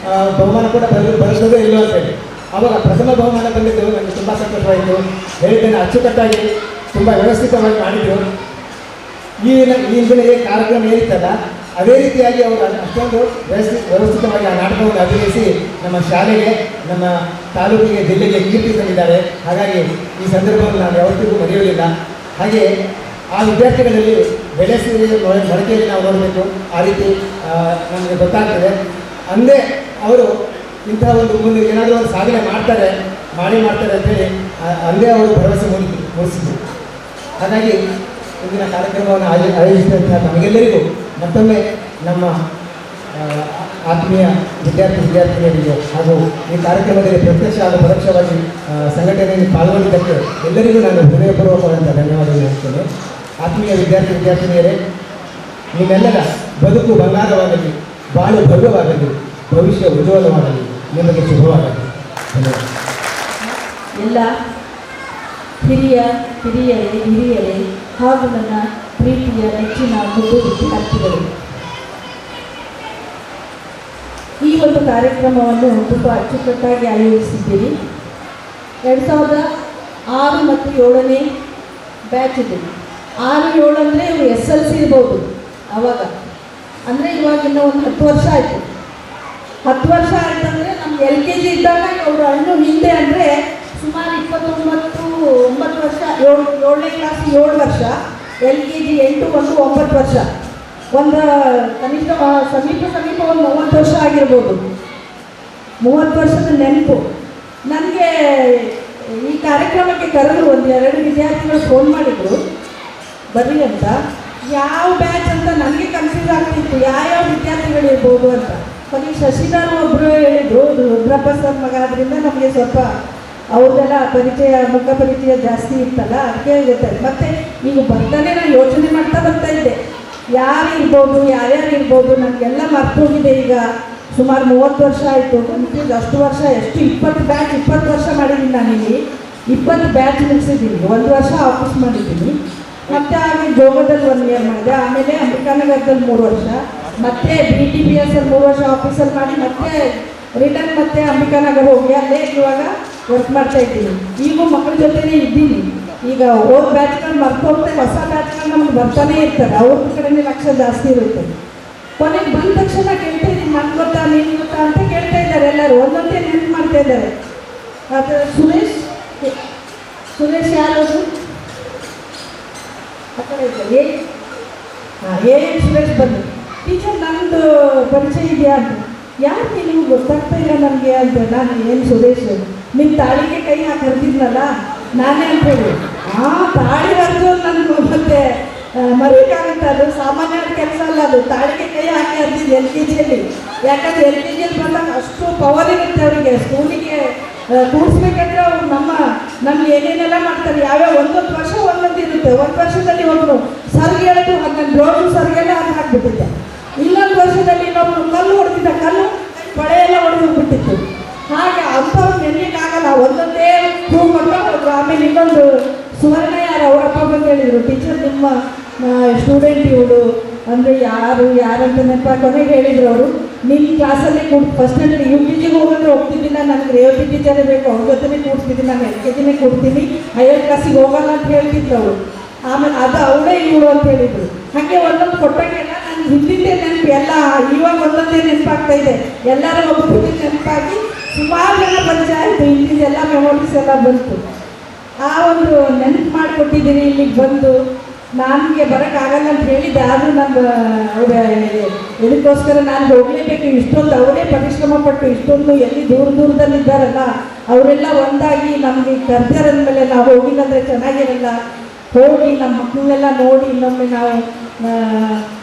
Speaker 8: ಬಹುಮಾನ ಕೂಡ ಬರೆಸೋದೇ ಇಲ್ಲೋ ಅಂತೇಳಿ. ಆವಾಗ ಪ್ರಥಮ ಬಹುಮಾನ ಬಂದಿದ್ದು ನನಗೆ ತುಂಬ ಸಂತೋಷವಾಯಿತು. ಹೇಳಿದ್ದೇನೆ, ಅಚ್ಚುಕಟ್ಟಾಗಿ ತುಂಬ ವ್ಯವಸ್ಥಿತವಾಗಿ ಮಾಡಿದರು. ಈ ಕಾರ್ಯಕ್ರಮ ಏನಿತ್ತಲ್ಲ ಅದೇ ರೀತಿಯಾಗಿ ಅವರು ಅಷ್ಟೊಂದು ವ್ಯವಸ್ಥಿತವಾಗಿ ಆ ನಾಟಕವನ್ನು ಅಭಿನಯಿಸಿ ನಮ್ಮ ಶಾಲೆಗೆ, ನಮ್ಮ ತಾಲೂಕಿಗೆ, ಜಿಲ್ಲೆಗೆ ಕೀರ್ತಿ ತಂದಿದ್ದಾರೆ. ಹಾಗಾಗಿ ಈ ಸಂದರ್ಭವನ್ನು ನಾನು ಯಾವತ್ತಿಗೂ ಮರೆಯುವುದಿಲ್ಲ. ಹಾಗೆ ಆ ವಿದ್ಯಾರ್ಥಿಗಳಲ್ಲಿ ಬೆಳೆ ಮೊಳಕೆಯಲ್ಲಿ ನಾವು ನೋಡಬೇಕು. ಆ ರೀತಿ ನಮಗೆ ಗೊತ್ತಾಗ್ತದೆ. ಅಂದೇ ಅವರು ಇಂತಹ ಒಂದು ಮುಂದೆ ಏನಾದರೂ ಒಂದು ಸಾಧನೆ ಮಾಡ್ತಾರೆ ಅಂತೇಳಿ ಅಂದೇ ಅವರು ಭರವಸೆ ಮೂಡಿಸಿದ್ರು. ಹಾಗಾಗಿ ಇಂದಿನ ಕಾರ್ಯಕ್ರಮವನ್ನು ಆಯೋಜಿಸಿದಂತಹ ನಮಗೆಲ್ಲರಿಗೂ ಮತ್ತೊಮ್ಮೆ ನಮ್ಮ ಆತ್ಮೀಯ ವಿದ್ಯಾರ್ಥಿನಿಯರಿಗೆ ಹಾಗೂ ಈ ಕಾರ್ಯಕ್ರಮದಲ್ಲಿ ಪ್ರತ್ಯಕ್ಷ ಹಾಗೂ ಪರೋಕ್ಷವಾಗಿ ಸಂಘಟನೆಯಲ್ಲಿ ಪಾಲ್ಗೊಂಡಿದ್ದಕ್ಕೆ ಎಲ್ಲರಿಗೂ ನಾನು ಹೃದಯಪೂರ್ವಕವಾದಂಥ ಧನ್ಯವಾದಗಳು ಹೇಳ್ತೇನೆ. ಆತ್ಮೀಯ ವಿದ್ಯಾರ್ಥಿನಿಯರೇ, ನಿಮ್ಮೆಲ್ಲರ ಬದುಕು ಬಂಗಾರವಾಗಲಿ, ಬಾಳು ಭವ್ಯವಾಗಲಿ, ಭವಿಷ್ಯ ಉಜ್ವಲವಾಗಲಿ, ನಿಮಗೆ ಶುಭವಾಗಲಿ. ಧನ್ಯವಾದ.
Speaker 9: ಎಲ್ಲ ಹಿರಿಯರೇ ಹಾಗೂ ನನ್ನ ಪ್ರೀತಿಯ ನೆಚ್ಚಿನ ಮುದ್ದು ವಿದ್ಯಾರ್ಥಿಗಳು, ಈ ಒಂದು ಕಾರ್ಯಕ್ರಮವನ್ನು ತುಂಬ ಅಚ್ಚುಕಟ್ಟಾಗಿ ಆಯೋಜಿಸಿದ್ದೀರಿ. 2006 ಮತ್ತು 7ನೇ ಬ್ಯಾಚ್ ಇದೆ. 6, 7 ಅಂದರೆ ಇವರು SLC ಇರ್ಬೋದು ಆವಾಗ. ಅಂದರೆ ಇವಾಗ ಇನ್ನೂ ಒಂದು 10 ವರ್ಷ ಆಯಿತು. 10 ವರ್ಷ ಆಯಿತು ಅಂದರೆ ನಮ್ಗೆ LKG ಇದ್ದಾಗ ಅವರು ಇನ್ನೂ ಹಿಂದೆ ಅಂದರೆ ಸುಮಾರು 9 ವರ್ಷ, 7ನೇ ಕ್ಲಾಸ್ 7 ವರ್ಷ, LKG 8 ಒಂದು 9 ವರ್ಷ, ಒಂದು ಕನಿಷ್ಠ ಸಮೀಪ ಒಂದು 30 ವರ್ಷ ಆಗಿರ್ಬೋದು. 30 ವರ್ಷದ ನೆನಪು. ನನಗೆ ಈ ಕಾರ್ಯಕ್ರಮಕ್ಕೆ ಕರೆದು 1-2 ವಿದ್ಯಾರ್ಥಿಗಳು ಫೋನ್ ಮಾಡಿದರು ಬರ್ರಿ ಅಂತ. ಯಾವ ಬ್ಯಾಚ್ ಅಂತ ನನಗೆ ಕನ್ಫ್ಯೂಸ್ ಆಗ್ತಿತ್ತು, ಯಾವ ವಿದ್ಯಾರ್ಥಿಗಳಿರ್ಬೋದು ಅಂತ. ಕೊನೆಗೆ ಶಶಿಧರ್ ಒಬ್ಬರು ಹೇಳಿದರು, ರುದ್ರಪ್ಪ ಸರ್ ಮಗ ಆದ್ದರಿಂದ ನಮಗೆ ಸ್ವಲ್ಪ ಅವ್ರದ್ದೆಲ್ಲ ಮುಖ ಪರಿಚಯ ಜಾಸ್ತಿ ಇತ್ತಲ್ಲ, ಅದಕ್ಕೆ ಗೊತ್ತಾಯ್ತು. ಮತ್ತು ಈಗ ಬರ್ತಾನೆ ನಾನು ಯೋಚನೆ ಮಾಡ್ತಾ ಬರ್ತಾ ಇದ್ದೆ, ಯಾರ್ಯಾರು ಇರ್ಬೋದು ನನಗೆಲ್ಲ ಮರ್ತು ಹೋಗಿದೆ. ಈಗ ಸುಮಾರು 30 ವರ್ಷ ಆಯಿತು ಕನ್ಫ್ಯೂಸ್. ಅಷ್ಟು ವರ್ಷ ಎಷ್ಟು 20 ವರ್ಷ ಮಾಡಿದ್ದೀನಿ ನಾನಿಲ್ಲಿ. 20 ಬ್ಯಾಚ್ ಮುಗಿಸಿದ್ದೀನಿ. 1 ವರ್ಷ ಆಫೀಸ್ ಮಾಡಿದ್ದೀನಿ. ಮತ್ತು ಹಾಗೆ ಜೋಗದಲ್ಲಿ 1 ಇಯರ್ ಮಾಡಿದೆ. ಆಮೇಲೆ ಅಂಬಿಕಾನಗರದಲ್ಲಿ 3 ವರ್ಷ, ಮತ್ತು BTPS ಅಲ್ಲಿ 3 ವರ್ಷ ಆಫೀಸಲ್ಲಿ ಮಾಡಿ ಮತ್ತೆ ರಿಟರ್ನ್ ಮತ್ತೆ ಅಂಬಿಕಾನಗರ ಹೋಗಿ ಅಲ್ಲೇ ಇವಾಗ ವರ್ಕ್ ಮಾಡ್ತಾ ಇದ್ದೀನಿ. ಈಗೂ ಮಕ್ಕಳ ಜೊತೆನೇ ಇದ್ದೀನಿ. ಈಗ ಓದ್ ಬ್ಯಾಚ್ಗಳು ಮರ್ತು ಹೋಗ್ತಾರೆ, ಹೊಸ ಬ್ಯಾಚ್ಗಳು ನಮ್ಗೆ ಬರ್ತಾನೆ ಇರ್ತಾರೆ. ಅವ್ರ ಕಡೆನೇ ಲಕ್ಷ್ಯ ಜಾಸ್ತಿ ಇರುತ್ತೆ. ಕೊನೆಗೆ ಬಂದ ತಕ್ಷಣ ಕೇಳ್ತಾ ಇದ್ದೀನಿ, ನನ್ಗೆ ಗೊತ್ತಾ ನೀನು ಗೊತ್ತಾ ಅಂತ ಕೇಳ್ತಾ ಇದ್ದಾರೆ ಎಲ್ಲರೂ. ಒಂದೊಂದೇ ನೆನಪು ಮಾಡ್ತಾ ಇದ್ದಾರೆ. ಅದು ಸುರೇಶ್ ಯಾರದು ಎನ್ ಸುರೇಶ್ ಬಂದು ಟೀಚರ್ ನಮ್ಮದು ಪರಿಚಯ ಇದೆಯಾ ಅಂತ. ಯಾಕೆ ನೀವು ಗೊತ್ತಾಗ್ತಾ ಇಲ್ಲ ನನಗೆ ಅಂತ. ನಾನು ಏನು ಸುರೇಶ್ ನಿಮ್ಮ ತಾಳಿಗೆ ಕೈ ಹಾಕಿ ಹರಿದಿದ್ನಲ್ಲ ನಾನೇ ಅಂತ ಹೇಳಿ ಆ ತಾಳಿ ಹರಿದು ನನಗೆ ಮತ್ತೆ ಮರೀಕಾಗುತ್ತೆ. ಅದು ಸಾಮಾನ್ಯವಾದ ಕೆಲಸ ಅಲ್ಲ, ಅದು ತಾಳಿಗೆ ಕೈ ಹಾಕಿ ಹರಿದಿದ್ದು LKG ಯಾಕಂದರೆ LKG ಬಂದಾಗ ಅಷ್ಟು ಪವರ್ ಇರುತ್ತೆ ಅವರಿಗೆ. ಸ್ಕೂಲಿಗೆ ಕೂಡಿಸ್ಬೇಕಂದ್ರೆ ಅವ್ರು ನಮ್ಗೆ ಏನೇನೆಲ್ಲ ಮಾಡ್ತಾರೆ, ಯಾವ್ಯಾವ ಒಂದೊಂದು ವರ್ಷ ಒಂದೊಂದು ಇರುತ್ತೆ. ಒಂದು ವರ್ಷದಲ್ಲಿ ಒಬ್ಬರು ಸರ್ಗೆ ಹೇಳೋದು ನನ್ನ ರೋಡು ಸರ್ಗೆಲ್ಲ ಅದು ಹಾಕ್ಬಿಟ್ಟಿದ್ದೆ. ಇನ್ನೊಂದು ವರ್ಷದಲ್ಲಿ ಇನ್ನೊಬ್ರು ಕಲ್ಲು ಹೊಡೆದಿದ್ದ, ಕಲ್ಲು ಪಳೆ ಎಲ್ಲ ಹೊಡೆದು ಹೋಗ್ಬಿಟ್ಟಿತ್ತು. ಹಾಗೆ ಅಂಥವ್ರು ನೆನಲಿಕ್ಕಾಗಲ್ಲ, ಒಂದೊಂದೇ ಪ್ರೂವ್ ಮಾಡ್ಕೊಂಡು. ಆಮೇಲೆ ಇನ್ನೊಂದು ಸುವರ್ಣ ಯಾರು ಅವರಪ್ಪ ಬಂದು ಹೇಳಿದರು, ಟೀಚರ್ ನಿಮ್ಮ ಸ್ಟೂಡೆಂಟ್ ಇವಳು ಅಂದರೆ ಯಾರಂತ ಕೊನೆಗೆ ಹೇಳಿದರು ಅವರು. ನಿಮ್ಮ ಕ್ಲಾಸಲ್ಲಿ ಫಸ್ಟ್ ಸ್ಟ್ಯಾಂಡರ್ಡ್ UKG ಹೋಗೋದ್ರೆ ಹೋಗ್ತಿದ್ದಿಲ್ಲ, ನನಗೆ ರೇವತಿ ಟೀಚರೇ ಬೇಕು, ಅವ್ರ ಜೊತೆನೇ ಕೂಡ್ತಿದ್ದೀನಿ, ನಾನು LKG ಕೊಡ್ತೀನಿ, ಹೈಯರ್ ಕ್ಲಾಸಿಗೆ ಹೋಗಲ್ಲ ಅಂತ ಹೇಳ್ತಿದ್ರು ಅವರು. ಆಮೇಲೆ ಅದು ಅವಳೇ ಇವಳು ಅಂತ ಹೇಳಿದರು. ಹಾಗೆ ಒಂದೊಂದು ಕೊಟ್ಟಾಗೆಲ್ಲ ನಾನು ಹಿಂದಿಂದೆ ನೆನಪು ಎಲ್ಲ ಇವಾಗ ಒಂದೊಂದೇ ನೆನಪಾಗ್ತಾ ಇದೆ. ಎಲ್ಲರೂ ಒಬ್ಬೊಬ್ಬರಿಗೆ ನೆನಪಾಗಿ ಸುಮಾರು ಜನ ಪರಿಚಯ ಆಯಿತು. ಇಲ್ಲಿಂದೆಲ್ಲ ಮೆಮೊರೀಸ್ ಎಲ್ಲ ಬಂತು. ಆ ಒಂದು ನೆನಪು ಮಾಡಿಕೊಟ್ಟಿದ್ದೀನಿ. ಇಲ್ಲಿಗೆ ಬಂದು ನನಗೆ ಬರೋಕ್ಕಾಗಲ್ಲ ಅಂತ ಹೇಳಿದ್ದೆ, ಆದರೂ ನಾನು ಅವರ ಇದಕ್ಕೋಸ್ಕರ ನಾನು ಹೋಗಲೇಬೇಕು. ಇಷ್ಟೊಂದು ಅವರೇ ಪರಿಶ್ರಮ ಪಟ್ಟು ಇಷ್ಟೊಂದು ಎಲ್ಲಿ ದೂರದಲ್ಲಿದ್ದಾರಲ್ಲ ಅವರೆಲ್ಲ ಒಂದಾಗಿ ನಮಗೆ ಕರ್ದಾರಂದಮೇಲೆ ನಾವು ಹೋಗಿಲ್ಲಂದರೆ ಚೆನ್ನಾಗಿರಲ್ಲ. ಹೋಗಿ ನಮ್ಮ ಮಕ್ಕಳನ್ನೆಲ್ಲ ನೋಡಿ ಇನ್ನೊಮ್ಮೆ ನಾವು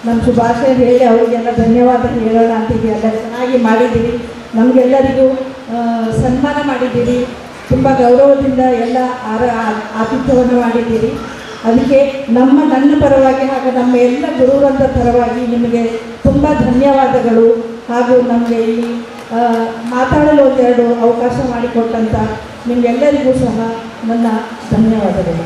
Speaker 9: ನಮ್ಮ ಶುಭಾಶಯ ಹೇಳಿ ಅವರಿಗೆಲ್ಲ ಧನ್ಯವಾದ ಹೇಳೋಣ ಅಂತಿದ್ದೀವಿ. ಎಲ್ಲ ಚೆನ್ನಾಗಿ ಮಾಡಿದ್ದೀರಿ, ನಮಗೆಲ್ಲರಿಗೂ ಸನ್ಮಾನ ಮಾಡಿದ್ದೀರಿ, ತುಂಬ ಗೌರವದಿಂದ ಎಲ್ಲ ಆತಿಥ್ಯವನ್ನು ಮಾಡಿದ್ದೀರಿ. ಅದಕ್ಕೆ ನನ್ನ ಪರವಾಗಿ ಹಾಗೂ ನಮ್ಮ ಎಲ್ಲ ಗುರುವೃಂದ ಪರವಾಗಿ ನಿಮಗೆ ತುಂಬ ಧನ್ಯವಾದಗಳು. ಹಾಗೂ ನಮಗೆ ಇಲ್ಲಿ ಮಾತಾಡಲು ಒಂದೆರಡು ಅವಕಾಶ ಮಾಡಿಕೊಟ್ಟಂಥ ನಿಮಗೆಲ್ಲರಿಗೂ ಸಹ ನನ್ನ ಧನ್ಯವಾದಗಳು.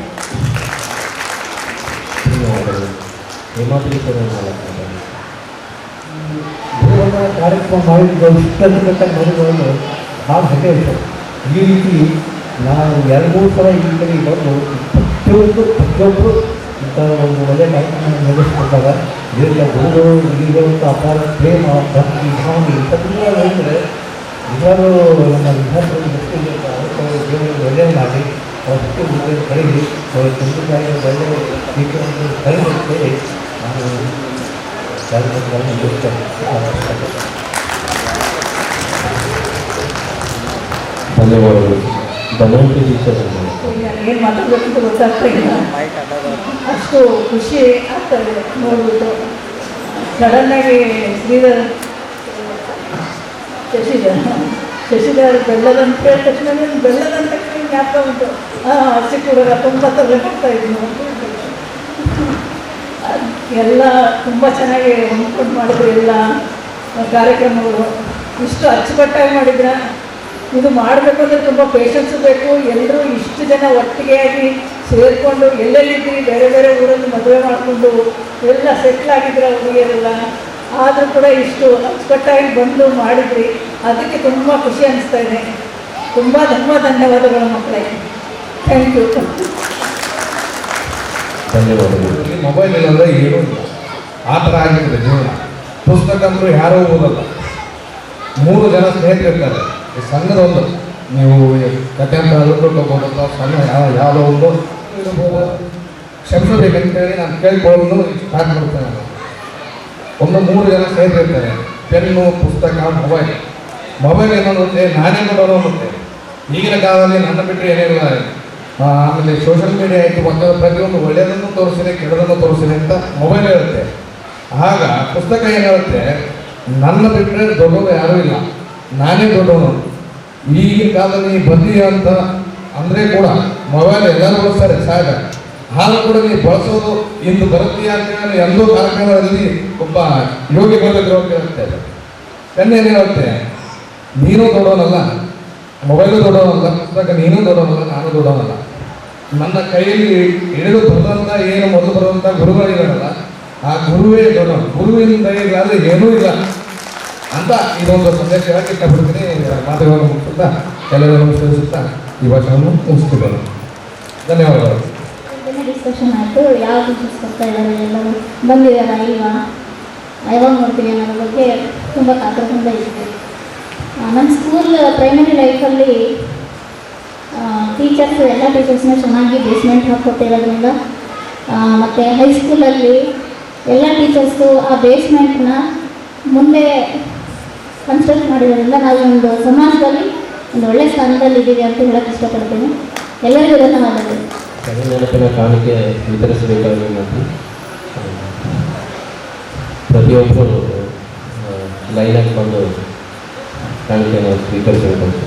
Speaker 2: ಕಾರ್ಯಕ್ರಮ ಮಾಡಿದ್ದು ಇಷ್ಟಂತ ಮರುಗಳನ್ನು ಭಾಳ ಹೆಮ್ಮೆ ಇತ್ತು. ಈ ರೀತಿ ನಾವು 2-3 ಸಲ ಈ ಕಡೆ ಬಂದು ಪ್ರತಿಯೊಬ್ಬರು ಇಂಥ ಒಂದು ಒಳ್ಳೆಯ ಕಾರ್ಯಕ್ರಮ ನಡೆಸ್ಕೊಂಡಾಗ ಇದರಿಂದ ಗುರುಗಳು ಇಲ್ಲಿರುವಂಥ ಅಪಾರ ಪ್ರೇಮ ಭಕ್ತಿ ಭಾವನೆ ಇಂಥದ್ದೆಲ್ಲ ಹೇಳಿದರೆ ನಿಜವಾಗೂ ನಮ್ಮ ವಿದ್ಯಾರ್ಥಿಗಳು ಜೀವನದಲ್ಲಿ ಒಳ್ಳೆಯ ಮಾಡಿ ಅವತ್ತು ಮುಂದೆ ಕರೀಲಿ ಅವರ ತಂದೆ ತಾಯಿಯ ಒಳ್ಳೆಯ ಶಿಕ್ಷಣವನ್ನು ಕಲಿಯುತ್ತೇವೆ. ನಾನು ಕಾರ್ಯಕ್ರಮಗಳನ್ನು ಮುಗಿಸ್ತೇನೆ.
Speaker 5: ಧನ್ಯವಾದಗಳು. ಧನ್ಯವಾದ ಟೀಚರ್.
Speaker 9: ಏನು ಮಾತಾಡಬೇಕಂತ ಗೊತ್ತಾಗ್ತಾ ಇಲ್ಲ, ಅಷ್ಟು ಖುಷಿ ಆಗ್ತದೆ ನೋಡ್ಬಿಟ್ಟು. ಸಡನ್ನಾಗಿ ಶ್ರೀಧರ್ ಶಶಿಧರ್ ಬೆಲ್ಲದಂತ ಹೇಳಿದ ತಕ್ಷಣ ಬೆಲ್ಲದಂತ ತಕ್ಷಣ ಜ್ಞಾಪಕ ಉಂಟು. ಚಿಕ್ಕ ಹುಡುಗ ತುಂಬ ತರಬೇಕಾಗ್ತಾ ಇದ್ನು. ಎಲ್ಲ ತುಂಬ ಚೆನ್ನಾಗಿ ಹೊಂದ್ಕೊಂಡು ಮಾಡಿದ್ರು. ಎಲ್ಲ ಕಾರ್ಯಕ್ರಮಗಳು ಇಷ್ಟು ಅಚ್ಚುಕಟ್ಟಾಗಿ ಮಾಡಿದ್ರ. ಇದು ಮಾಡಬೇಕು ಅಂದರೆ ತುಂಬ ಪೇಷನ್ಸು ಬೇಕು. ಎಲ್ಲರೂ ಇಷ್ಟು ಜನ ಒಟ್ಟಿಗೆ ಆಗಿ ಸೇರಿಕೊಂಡು ಎಲ್ಲೆಲ್ಲಿದ್ದೀರಿ ಬೇರೆ ಬೇರೆ ಊರಲ್ಲಿ ಮದುವೆ ಮಾಡಿಕೊಂಡು ಎಲ್ಲ ಸೆಟ್ಲ್ ಆಗಿದ್ರೆ ಹುಡುಗಿಯರೆಲ್ಲ. ಆದರೂ ಕೂಡ ಇಷ್ಟು ಅಚ್ಚುಕಟ್ಟಾಗಿ ಬಂದು ಮಾಡಿದ್ರಿ, ಅದಕ್ಕೆ ತುಂಬ ಖುಷಿ ಅನಿಸ್ತಾ ಇದೆ. ತುಂಬ ಧನ್ಯವಾದಗಳು ಮಕ್ಕಳೇ. Thank you.
Speaker 5: ಧನ್ಯವಾದಗಳು.
Speaker 6: ಮೊಬೈಲ್ ಇಲ್ಲಂದರೆ ಏನೂ ಇಲ್ಲ, ಆ ಥರ ಆಗಿರ್ತದೆ ಜೀವನ. ಪುಸ್ತಕ ಅಂದರೂ ಯಾರೂ ಓದಲ್ಲ. 3 ಜನ ಸ್ನೇಹಿತರಿರ್ತಾರೆ. ಈ ಸಣ್ಣದ ಒಂದು ನೀವು ಕತೆ ಅಂತ ತಗೋಬೋದಲ್ಲ, ಸಣ್ಣ ಯಾವುದೋ ಒಂದು ಕ್ಷಮಿಸಬೇಕಂತೇಳಿ ನಾನು ಕೇಳ್ಕೊಳ್ಳೋದು ಸ್ಟಾರ್ಟ್ ಮಾಡ್ತೇನೆ. ನಾನು ಒಂದು 3 ಜನ ಸ್ನೇಹಿತರಿರ್ತಾರೆ. ಪೆನ್ನು, ಪುಸ್ತಕ, ಮೊಬೈಲ್ ಏನನ್ನುತ್ತೆ ನಾನೇ ನೋಡೋದು ಅನ್ನುತ್ತೆ. ಈಗಿನ ಕಾಲದಲ್ಲಿ ನನ್ನ ಬಿಟ್ಟರೆ ಏನಿಲ್ಲ. ಆಮೇಲೆ ಸೋಷಿಯಲ್ ಮೀಡಿಯಾ ಆಯಿತು, ಮಕ್ಕಳ ಪ್ರತಿಯೊಂದು ಒಳ್ಳೆಯದನ್ನು ತೋರಿಸಿದೆ ಕೆಟ್ಟದನ್ನು ತೋರಿಸಿದೆ ಅಂತ ಮೊಬೈಲ್ ಹೇಳುತ್ತೆ. ಆಗ ಪುಸ್ತಕ ಏನು ಹೇಳುತ್ತೆ, ನನ್ನ ಬಿಟ್ಟರೆ ದೊಡ್ಡವರು ಯಾರೂ ಇಲ್ಲ, ನಾನೇ ದೊಡ್ಡವನು. ಈಗಿನ ಕಾಲದಲ್ಲಿ ಬಂದಿ ಅಂತ ಅಂದರೆ ಕೂಡ ಮೊಬೈಲ್ ಎಲ್ಲರೂ ಬಳಸ್ತಾರೆ ಸಹಜ. ಆದರೂ ಕೂಡ ನೀವು ಬಳಸೋದು ಇಂದು ಬರುತ್ತೀಯ ಅಂತ ಎಂದೋ ಕಾರ್ಯಕ್ರಮದಲ್ಲಿ ಒಬ್ಬ ಯೋಗಿ ಬರಬೇಕು ಅಂತ ಹೇಳ್ತಾ ಇದೆ. ಕಣ್ಣೇನು ಹೇಳುತ್ತೆ, ನೀನು ದೊಡ್ಡವನಲ್ಲ, ಮೊಬೈಲು ದೊಡ್ಡವನಲ್ಲ, ಪುಸ್ತಕ ನೀನು ದೊಡ್ಡವನಲ್ಲ, ನಾನು ದೊಡ್ಡವನಲ್ಲ. ನನ್ನ ಕೈಯಲ್ಲಿ ಹಿಡಿದು ಬರೆದಂಥ ಏನು ಮೊದಲು ಬರುವಂಥ ಗುರುಗಳಿದಾರಲ್ಲ, ಆ ಗುರುವೇ ದೊಡ್ಡವನು. ಗುರುವಿನಿಂದ ಈಗಾದರೆ ಏನೂ ಇಲ್ಲ ಅಂತ ಇದೊಂದು ಸಂದೇಶವಾಗಿ ಇಷ್ಟಪಡ್ತೀನಿ. ಮಾತುಗಳನ್ನು ಮುಗಿಸುತ್ತಾ ಎಲ್ಲರೂ ನಮಸ್ಕರಿಸುತ್ತಾ ಈ ಭಾಷಣವನ್ನು ಮುಗಿಸ್ತಿದ್ದೇನೆ. ಧನ್ಯವಾದಗಳು.
Speaker 7: ಡಿಸ್ಕಷನ್ ಆಯಿತು. ಯಾವ ಟೀಚರ್ಸ್ ಕೊಡ್ತಾ ಇದ್ದಾರೆ, ಎಲ್ಲರೂ ಬಂದಿದ್ದಾರೆ ಈಗ ಯಾವಾಗ ನೋಡ್ತೀವಿ ಅನ್ನೋ ಬಗ್ಗೆ ತುಂಬ ಕಾತರದಿಂದ ಇದ್ದೀವಿ. ನನ್ನ ಸ್ಕೂಲ್ ಪ್ರೈಮರಿ ಲೈಫಲ್ಲಿ ಟೀಚರ್ಸ್ ಎಲ್ಲ ಟೀಚರ್ಸ್ನ ಚೆನ್ನಾಗಿ ಬೇಸ್ಮೆಂಟ್ ಹಾಕ್ಕೊಟ್ಟಿರೋದ್ರಿಂದ ಮತ್ತು ಹೈಸ್ಕೂಲಲ್ಲಿ ಎಲ್ಲ ಟೀಚರ್ಸು ಆ ಬೇಸ್ಮೆಂಟ್ನ ಮುಂದೆ ಕನ್ಸ್ಟ್ರಕ್ಟ್ ಮಾಡಿರೋದ್ರಿಂದ ನಾವು ಒಂದು ಸಮಾಜದಲ್ಲಿ ಒಂದು ಒಳ್ಳೆಯ ಸ್ಥಾನದಲ್ಲಿ ಇದ್ದೀವಿ ಅಂತ ಹೇಳಕ್ಕೆ ಇಷ್ಟಪಡ್ತೀನಿ. ಎಲ್ಲರಿಗೂ ಧನ್ಯವಾದಗಳು.
Speaker 5: ನೆನಪಿನ ಕಾಣಿಕೆ ವಿತರಿಸಬೇಕಾಗಿ ಮತ್ತು ಪ್ರತಿಯೊಬ್ಬರು ಲೈನಾಗಿ ಬಂದು ಕಾಣಿಕೆಯನ್ನು ಸ್ವೀಕರಿಸಬೇಕು.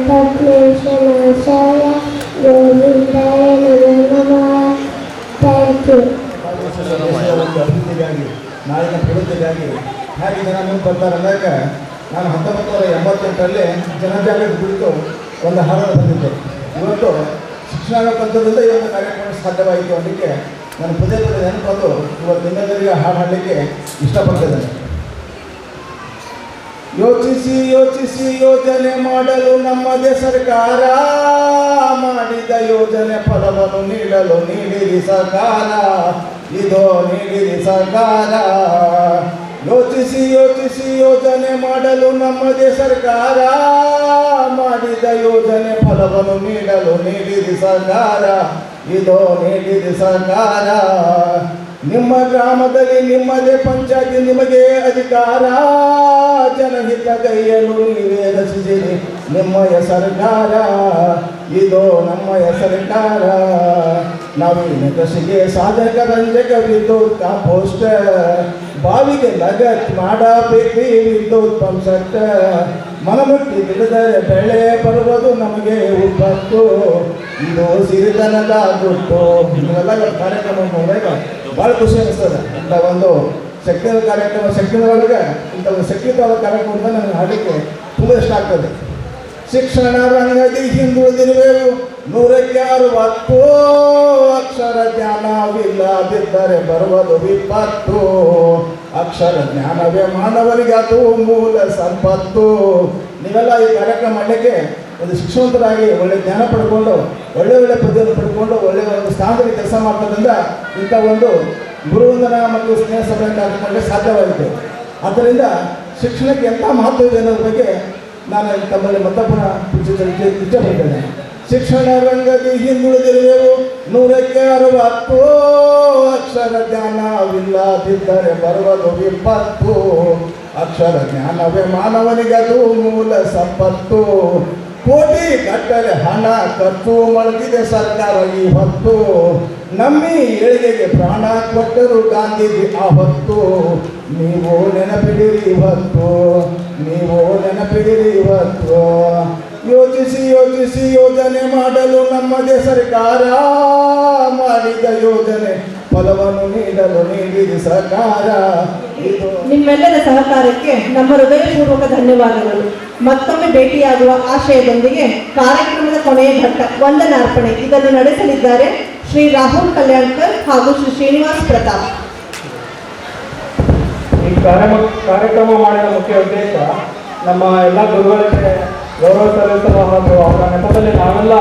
Speaker 7: ಪದ್ಮೇಶನಾಶಾಯ ಗೋವಿಂದಾಯ ನಮಃ. Thank you.
Speaker 8: ಒಂದು ಅಭಿವೃದ್ಧಿಗಾಗಿ ನಾಳಿನ ಪ್ರಗತಿಗಾಗಿ ಹಾಗೆ ಜನ ಮುಂದೆ ಬರ್ತಾರೆ ಅಂದಾಗ ನಾನು 1988ರಲ್ಲಿ ಜನಜಾಗೃತಿ ಕುರಿತು ಒಂದು ಹಾಡನ್ನು ಬಂದಿದ್ದೆ. ಇವತ್ತು ಶಿಕ್ಷಣ ಪಂಥದಿಂದ ಈ ಒಂದು ಕಾರ್ಯಕ್ರಮ ಸಾಧ್ಯವಾಯಿತು ಅನ್ನಲಿಕ್ಕೆ ನಾನು ಪದೇ ಪದೇ ನೆನಪಂದು ಇವತ್ತು ಇನ್ನೊಂದರಿಗೆ ಹಾಡು ಹಾಡಲಿಕ್ಕೆ ಇಷ್ಟಪಡ್ತಿದ್ದೇನೆ. ಯೋಚಿಸಿ ಯೋಚಿಸಿ ಯೋಜನೆ ಮಾಡಲು ನಮ್ಮದೇ ಸರ್ಕಾರ ಮಾಡಿದ ಯೋಜನೆ ಫಲವನ್ನು ನೀಡಲು ನೀಡಿರಿ ಸರ್ಕಾರ, ಇದು ನೀಡಿರಿ ಸರ್ಕಾರ. ಯೋಚಿಸಿ ಯೋಚಿಸಿ ಯೋಜನೆ ಮಾಡಲು ನಮ್ಮದೇ ಸರ್ಕಾರ ಮಾಡಿದ ಯೋಜನೆ ಫಲವನ್ನು ನೀಡಲು ನೀಡಿರಿ ಸರ್ಕಾರ, ಇದು ನೀಡಿರಿ ಸರ್ಕಾರ. ನಿಮ್ಮ ಗ್ರಾಮದಲ್ಲಿ ನಿಮ್ಮದೇ ಪಂಚಾಯತಿ ನಿಮಗೆ ಅಧಿಕಾರ, ಜನಹಿತ ಕೈಯನ್ನು ನೀವೇ ರಚಿಸಿರಿ ನಿಮ್ಮಯ ಸರ್ಕಾರ, ಇದು ನಮ್ಮಯ ಸರ್ಕಾರ. ನವೀನ ಕೃಷಿಗೆ ಸಾಧಕ ರಂಜಕ ವಿದ್ಯುತ್ ಕಾಂಪೋಸ್ಟ್, ಬಾವಿಗೆ ನಗತ್ ಮಾಡಬೇಕು ವಿದ್ಯುತ್ ಪಂಪ್ ಸೆಟ್, ಮನಮುಟ್ಟಿ ಗಿಡದರೆ ಬೆಳೆ ಬರುವುದು ನಮಗೆ ಉಪ್ಪತ್ತು, ಇದು ಸಿರಿತನದ ಗುಟ್ಟು. ಇವೆಲ್ಲ ಕಾರ್ಯಕ್ರಮ ನೋಡಿದಾಗ ಭಾಳ ಖುಷಿ ಅನಿಸ್ತದೆ. ಇಂಥ ಒಂದು ಶಕ್ತಿಯ ಕಾರ್ಯಕ್ರಮ ಶಕ್ತಿಯೊಳಗೆ ಇಂಥ ಒಂದು ಶಕ್ತಿಯುತವಾದ ಕಾರ್ಯಕ್ರಮದಿಂದ ನನಗೆ ಹಾಡಲಿಕ್ಕೆ ತುಂಬ ಇಷ್ಟ ಆಗ್ತದೆ. ಶಿಕ್ಷಣ ರಂಗದಿ ಹಿಂದುಳಿದಿರುವೆವು 160, ಅಕ್ಷರ ಜ್ಞಾನವಿಲ್ಲದಿದ್ದರೆ ಬರುವುದು ವಿಪತ್ತು, ಅಕ್ಷರ ಜ್ಞಾನವೇ ಮಾನವನಿಗೆ ಅದು ಮೂಲ ಸಂಪತ್ತು. ನೀವೆಲ್ಲ ಈ ಕಾರ್ಯಕ್ರಮ ಮಾಡಲಿಕ್ಕೆ ಒಂದು ಶಿಕ್ಷಣರಾಗಿ ಒಳ್ಳೆ ಜ್ಞಾನ ಪಡ್ಕೊಂಡು ಒಳ್ಳೆ ಒಳ್ಳೆ ಪದವಿಯನ್ನು ಪಡ್ಕೊಂಡು ಒಳ್ಳೆಯ ಒಂದು ಸ್ಥಾನದಲ್ಲಿ ಕೆಲಸ ಮಾಡ್ತದ್ರಿಂದ ಇಂಥ ಒಂದು ಗುರುವಂದನ ಮತ್ತು ಸ್ನೇಹ ಸಭೆ ಕಾರ್ಯಕ್ರಮಕ್ಕೆ ಸಾಧ್ಯವಾಯಿತು. ಆದ್ದರಿಂದ ಶಿಕ್ಷಣಕ್ಕೆ ಎಂಥ ಮಹತ್ವ ಇದೆ ಅನ್ನೋದ್ರ ಬಗ್ಗೆ ನಾನು ತಮ್ಮಲ್ಲಿ ಮತ್ತೊಬ್ಬನ ಇಷ್ಟಪಡ್ತೇನೆ. ಶಿಕ್ಷಣ ರಂಗದಿ ಹಿಂದುಳಿದಿರುವೆವು 160, ಅಕ್ಷರ ಜ್ಞಾನವಿಲ್ಲದಿದ್ದರೆ ಬರುವುದು ವಿಪತ್ತು, ಅಕ್ಷರ ಜ್ಞಾನವೇ ಮಾನವನಿಗೆ ಅದು ಮೂಲ ಸಂಪತ್ತು. ಕೋಟಿ ಗಟ್ಟಲೆ ಹಣ ಖರ್ಚು ಮಾಡಿದೆ ಸರ್ಕಾರ ಈ ಹೊತ್ತು, ನಮ್ಮಿ ಏಳಿಗೆಗೆ ಪ್ರಾಣ ಕೊಟ್ಟರು ಗಾಂಧೀಜಿ ಆ ಹೊತ್ತು. ನೀವು ನೆನಪಿಡಿರಿ ಇವತ್ತು, ನೀವು ನೆನಪಿಡಿರಿ ಇವತ್ತು. ಯೋಚಿಸಿ ಯೋಚಿಸಿ ಯೋಜನೆ ಮಾಡಲು ನಮ್ಮದೇ ಸರ್ಕಾರ ಮಾಡಿದ ಯೋಜನೆ ಫಲವನ್ನು ನೀಡಲು ನೀಡಿದ ಸರ್ಕಾರ, ಇದು
Speaker 9: ನಿಮ್ಮೆಲ್ಲರ ಸಹಕಾರಕ್ಕೆ ನಮ್ಮ ಹೃದಯಪೂರ್ವಕ ಧನ್ಯವಾದಗಳು. ಮತ್ತೊಮ್ಮೆ ಭೇಟಿಯಾಗುವ ಆಶಯದೊಂದಿಗೆ ಕಾರ್ಯಕ್ರಮದ ಕೊನೆಯ ಘಟ್ಟ ವಂದನಾರ್ಪಣೆ ಇದನ್ನು ನಡೆಸಲಿದ್ದಾರೆ ಶ್ರೀ ರಾಹುಲ್ ಕಲ್ಯಾಣ್ಕರ್ ಹಾಗೂ ಶ್ರೀ ಶ್ರೀನಿವಾಸ್ ಪ್ರತಾಪ್.
Speaker 6: ಈ ಕಾರ್ಯಕ್ರಮ ಮಾಡಿದ ಮುಖ್ಯ ಉದ್ದೇಶ ನಮ್ಮ ಎಲ್ಲ ಗುರುಗಳಿಗೆ ಗೌರವ ಸಲ್ಲಿಸಲು ಹಾಗೂ ಅವರ ನೆಪದಲ್ಲಿ ನಾವೆಲ್ಲ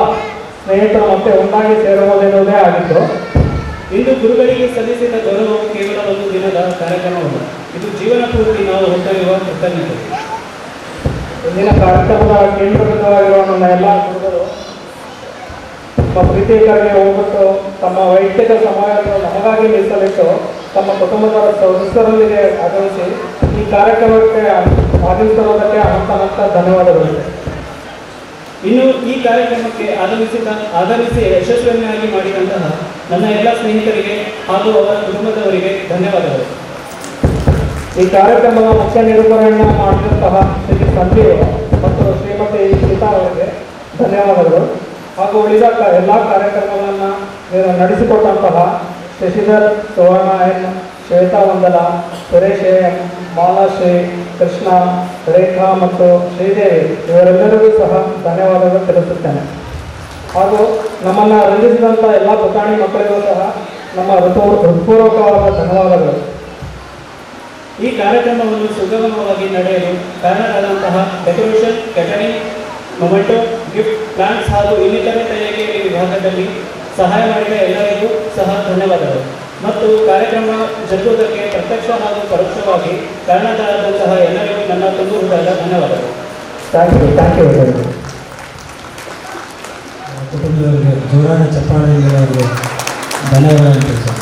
Speaker 6: ಸ್ನೇಹಿತರು ಮತ್ತೆ ಒಂದಾಗಿ ಸೇರುವುದೆನ್ನುವುದೇ ಆಗಿತ್ತು.
Speaker 10: ಇಂದು ಗುರುಗಳಿಗೆ ಸಲ್ಲಿಸಿದ ಗೌರವವು ಕೇವಲ ಒಂದು ದಿನದ ಕಾರ್ಯಕ್ರಮವಲ್ಲ, ಇದು ಜೀವನ ಪೂರ್ತಿ ನಾವು ಹೊಂದಿರುವ ಕೃತಜ್ಞತೆ.
Speaker 6: ಇಂದಿನ ಕಾರ್ಯಕ್ರಮದ ಕೇಂದ್ರಬಿಂದುವಾಗಿರುವ ನನ್ನ ಎಲ್ಲ ಗುರುಗಳು ತಮ್ಮ ಪ್ರೀತಿಕರಿಗೆ ಹೋಗ್ಬಿಟ್ಟು ತಮ್ಮ ವೈಯಕ್ತಿಕ ಸಮಯವನ್ನು ನಮಗಾಗಿ ಮೀಸಲಿಟ್ಟು ತಮ್ಮ ಕುಟುಂಬದ ಸದಸ್ಯರೊಂದಿಗೆ ಆಗಮಿಸಿ ಈ ಕಾರ್ಯಕ್ರಮಕ್ಕೆ ಆಗಮಿಸಿರುವುದಕ್ಕೆ ಅನಂತ ಧನ್ಯವಾದಗಳು.
Speaker 10: ಇನ್ನು ಈ ಕಾರ್ಯಕ್ರಮಕ್ಕೆ ಆಗಮಿಸಿ ಯಶಸ್ವಿಯಾಗಿ ಮಾಡಿದಂತಹ ನನ್ನ ಎಲ್ಲ ಸ್ನೇಹಿತರಿಗೆ ಹಾಗೂ ಅವರ ಕುಟುಂಬದವರಿಗೆ ಧನ್ಯವಾದಗಳು.
Speaker 6: ಈ ಕಾರ್ಯಕ್ರಮದ ಮುಖ್ಯ ನಿರೂಪಣೆಯನ್ನು ಮಾಡಿದಂತಹ ಶ್ರೀ ಸಂಜೀವ್ ಮತ್ತು ಶ್ರೀಮತಿ ಗೀತಾ ಅವರಿಗೆ ಧನ್ಯವಾದಗಳು. ಹಾಗೂ ಉಳಿದ ಎಲ್ಲ ಕಾರ್ಯಕ್ರಮಗಳನ್ನು ನಡೆಸಿಕೊಟ್ಟಂತಹ ಶಶಿಧರ್, ಸುವರ್ಣ ಎನ್, ಶ್ವೇತಾ ವಂದನ, ಸುರೇಶ್ ಎಂ, ಮಾಲಾಶ್ರೀ, ಕೃಷ್ಣ, ರೇಖಾ ಮತ್ತು ಶ್ರೀದೇವಿ ಇವರೆಲ್ಲರಿಗೂ ಸಹ ಧನ್ಯವಾದಗಳು ತಿಳಿಸುತ್ತೇನೆ. ಹಾಗೂ ನಮ್ಮನ್ನು ರಂಜಿಸಿದಂಥ ಎಲ್ಲ ಪುಟಾಣಿ ಮಕ್ಕಳಿಗೂ ಸಹ ನಮ್ಮ ಹೃತ್ಪೂರ್ವಕವಾದ ಧನ್ಯವಾದಗಳು.
Speaker 10: ಈ ಕಾರ್ಯಕ್ರಮವನ್ನು ಸುಗಮವಾಗಿ ನಡೆಯಲು ಕಾರಣರಾದಂತಹ decoration, catering, memento, gift, plans ಹಾಗೂ ಇನ್ನಿತರೆ ತಯಾರಿಕೆ ವಿಭಾಗದಲ್ಲಿ ಸಹಾಯ ಮಾಡಿದ ಎಲ್ಲರಿಗೂ ಸಹ ಧನ್ಯವಾದಗಳು. ಮತ್ತು ಕಾರ್ಯಕ್ರಮ ಜರುಗುವುದಕ್ಕೆ ಪ್ರತ್ಯಕ್ಷ ಹಾಗೂ ಪರೋಕ್ಷವಾಗಿ ಕಾರಣರಾದಂತಹ ಎಲ್ಲರಿಗೂ ನನ್ನ ತುಂಬು ಹೃದಯದ ಧನ್ಯವಾದಗಳು.
Speaker 6: Thank you.
Speaker 11: ಕುಟುಂಬದವರಿಗೆ ಜೋರಾದ ಚಪ್ಪಾಳೆಯಿಂದ ಅವರಿಗೆ ಧನ್ಯವಾದಗಳು ಸರ್.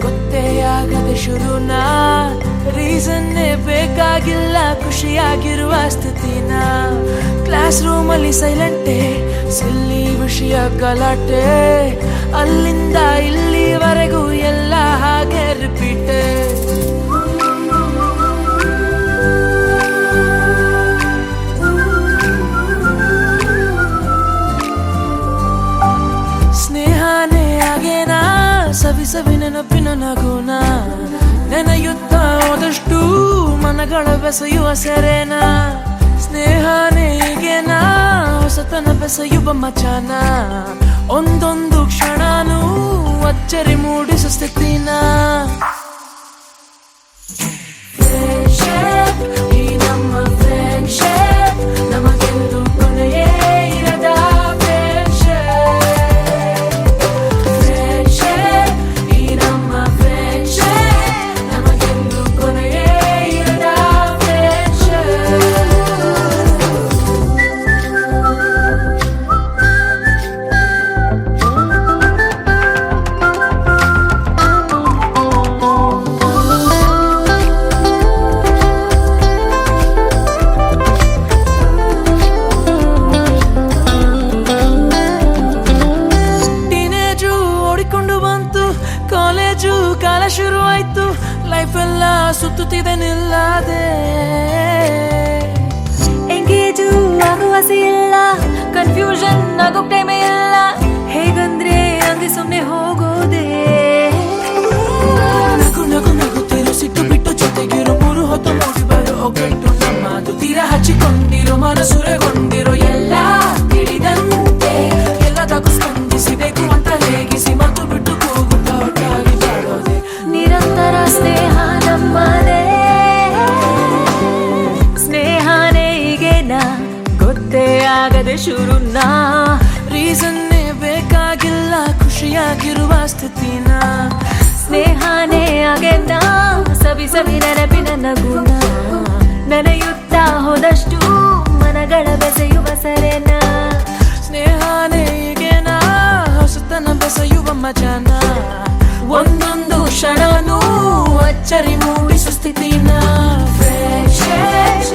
Speaker 12: ಗೊತ್ತೇ ಆಗದೆ ಶುರುನಾ ರೀಸನ್ನೇ ಬೇಕು ಬೇಕಾಗಿಲ್ಲ ಖುಷಿಯಾಗಿರುವ ಸ್ಥಿತಿನ. ಕ್ಲಾಸ್ ರೂಮಲ್ಲಿ ಸೈಲೆಂಟೆ, ಸಿಲ್ಲಿ ವಿಷಯ ಗಲಾಟೆ, ಅಲ್ಲಿಂದ ಇಲ್ಲಿವರೆಗೂ ಎಲ್ಲ ಹಾಗೆ ರಿಪೀಟೆ. ಸ್ನೇಹನೇ ಆಗೇನಾ ಸವಿ ಸವಿ ನೆನಪಿನ ನಗುನ, ನೆನೆಯುತ್ತಾ ಹೋದಷ್ಟು ಮನಗಳ ಬೆಸೆಯುವ ಸೆರೆನ. ಸ್ನೇಹನೇ ಈಗೇನಾ ಹೊಸತನ ಬೆಸೆಯುವ ಮಚಾನ, ಒಂದೊಂದು ಕ್ಷಣನೂ ಅಚ್ಚರಿ ಮೂಡಿಸೋ ಸ್ಥಿತಿನ. ಫ್ರೆಂಡ್ಶಿಪ್ ಈ ನಮ್ಮ ಫ್ರೆಂಡ್ಶಿಪ್, ನಮಗೆಂದು ಕೊನೆಯೇ ಇರದ ಕಾಲ ಶುರು ಆಯ್ತು, ಲೈಫ್ ಎಲ್ಲ ಸುತ್ತುತ್ತಿದೆ ನಿಲ್ಲದೆ.
Speaker 13: ಎಂಗೇಜು ಆಗುವ ಆಸೆ ಇಲ್ಲ, ಕನ್ಫ್ಯೂಷನ್ ಆಗೋ ಟೈಮೇ ಇಲ್ಲ, ಹೇಗಂದ್ರೆ ಹಂಗೆ ಸುಮ್ಮನೆ ಹೋಗೋದೆ.
Speaker 12: ನಗು ನಗು ನಗುತ್ತಿರೋ ಸಿಟ್ಟು ಬಿಟ್ಟು ಜೊತೆಗಿರೋ ಮೂರು ಹೊತ್ತು ಮೂಡಿ ಬರೋ ಒಗ್ಗಟ್ಟು ನಮ್ಮದು. ತೀರ ಹಚ್ಚಿಕೊಂಡಿರೋ ಮನಸುರೆಗೊಂಡಿರೋ ಎಲ್ಲ ತಿಳಿದಂತೆ, ಎಲ್ಲದಕ್ಕೂ ಸ್ಪಂದಿಸಬೇಕು ಅಂತ ರೇಗಿಸಿ ಮತ್ತು ಬಿಟ್ಟು ಕೂಗುತ್ತಾ ಒಟ್ಟಾಗಿ ಬಾಳೋದೆ.
Speaker 13: ನಿರಂತರ ಸ್ನೇಹ ನಮ್ಮದೇ, ಸ್ನೇಹನೇ ಈಗೇನಾ ಗೊತ್ತೇ ಆಗದೆ ಶುರುನಾ.
Speaker 12: ರೀಸನ್ನೇ ಬೇಕಾಗಿಲ್ಲ ಖುಷಿಯಾಗಿರುವ ಸ್ಥಿತಿನ.
Speaker 13: ಸ್ನೇಹನೇ ಆಗೇನಾ ಸವಿ ಸವಿ ನೆನಪಿನ ನಗುನ, ನೆನೆಯುತ್ತಾ ಹೋದಷ್ಟು ಮನಗಳ ಬೆಸೆಯುವ ಸರೆನ.
Speaker 12: ಸ್ನೇಹನೇ ಈಗೇನಾ ಹೊಸತನ ಬೆಸೆಯುವ ಮಜಾನ, ಒಂದೊಂದು ಕ್ಷಣನೂ ಅಚ್ಚರಿ ಮೂಡಿಸೋ ಸ್ಥಿತಿನ. ಫ್ರೆಂಡ್ಶಿಪ್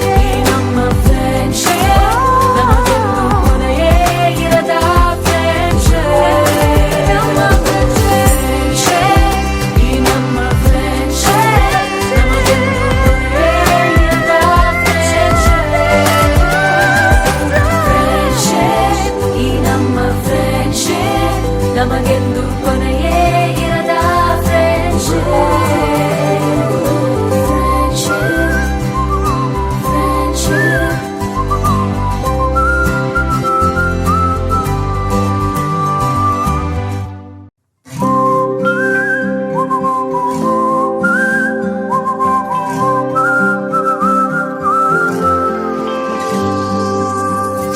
Speaker 12: ನಮ್ಮ ಫ್ರೆಂಡ್ಶಿಪ್, ನಮಗೆಂದು ಕೊನೆಯೇ ಇರದ ಫ್ರೆಂಡ್ಶಿಪ್. ನಮ್ಮ ಫ್ರೆಂಡ್ಶಿಪ್ ಈ ನಮ್ಮ ಫ್ರೆಂಡ್ಶಿಪ್, ನಮಗೆಂದು ಕೊನೆಯೇ ಇರದ ಫ್ರೆಂಡ್ಶಿಪ್.
Speaker 13: ಈ ನಮ್ಮ ಫ್ರೆಂಡ್ಶಿಪ್, ನಮಗೆಂದು ಕೊನೆಯೇ ಇರದ ಫ್ರೆಂಡ್ಶಿಪ್.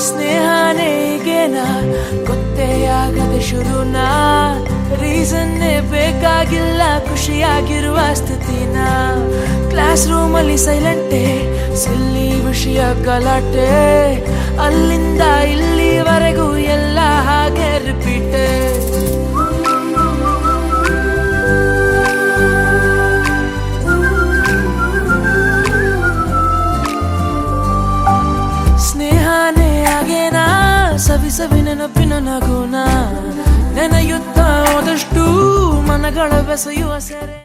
Speaker 12: ಸ್ನೇಹನೇ ಈಗೇನಾ ಗೊತ್ತೇ ಆಗದೆ ಶುರುನಾ. ರೀಸನ್ನೇ ಬೇಕಾಗಿಲ್ಲ ಖುಷಿಯಾಗಿರುವ ಸ್ಥಿತಿನ. ಕ್ಲಾಸ್ ರೂಮಲ್ಲಿ ಸೈಲೆಂಟೆ, ಸಿಲ್ಲಿ ವಿಷಯ ಗಲಾಟೆ, ಅಲ್ಲಿಂದ ಇಲ್ಲಿವರೆಗೂ ಎಲ್ಲ ಹಾಗೆ ರಿಪೀಟೆ. ಸ್ನೇಹನೇ ಆಗೇನಾ ಸವಿ ಸವಿ ನೆನಪಿನ ನಗುನ, ನೆನೆಯುತ್ತಾ ಹೋದಷ್ಟು ಮನಗಳ ಬೆಸೆಯುವ ಸೆರೆ.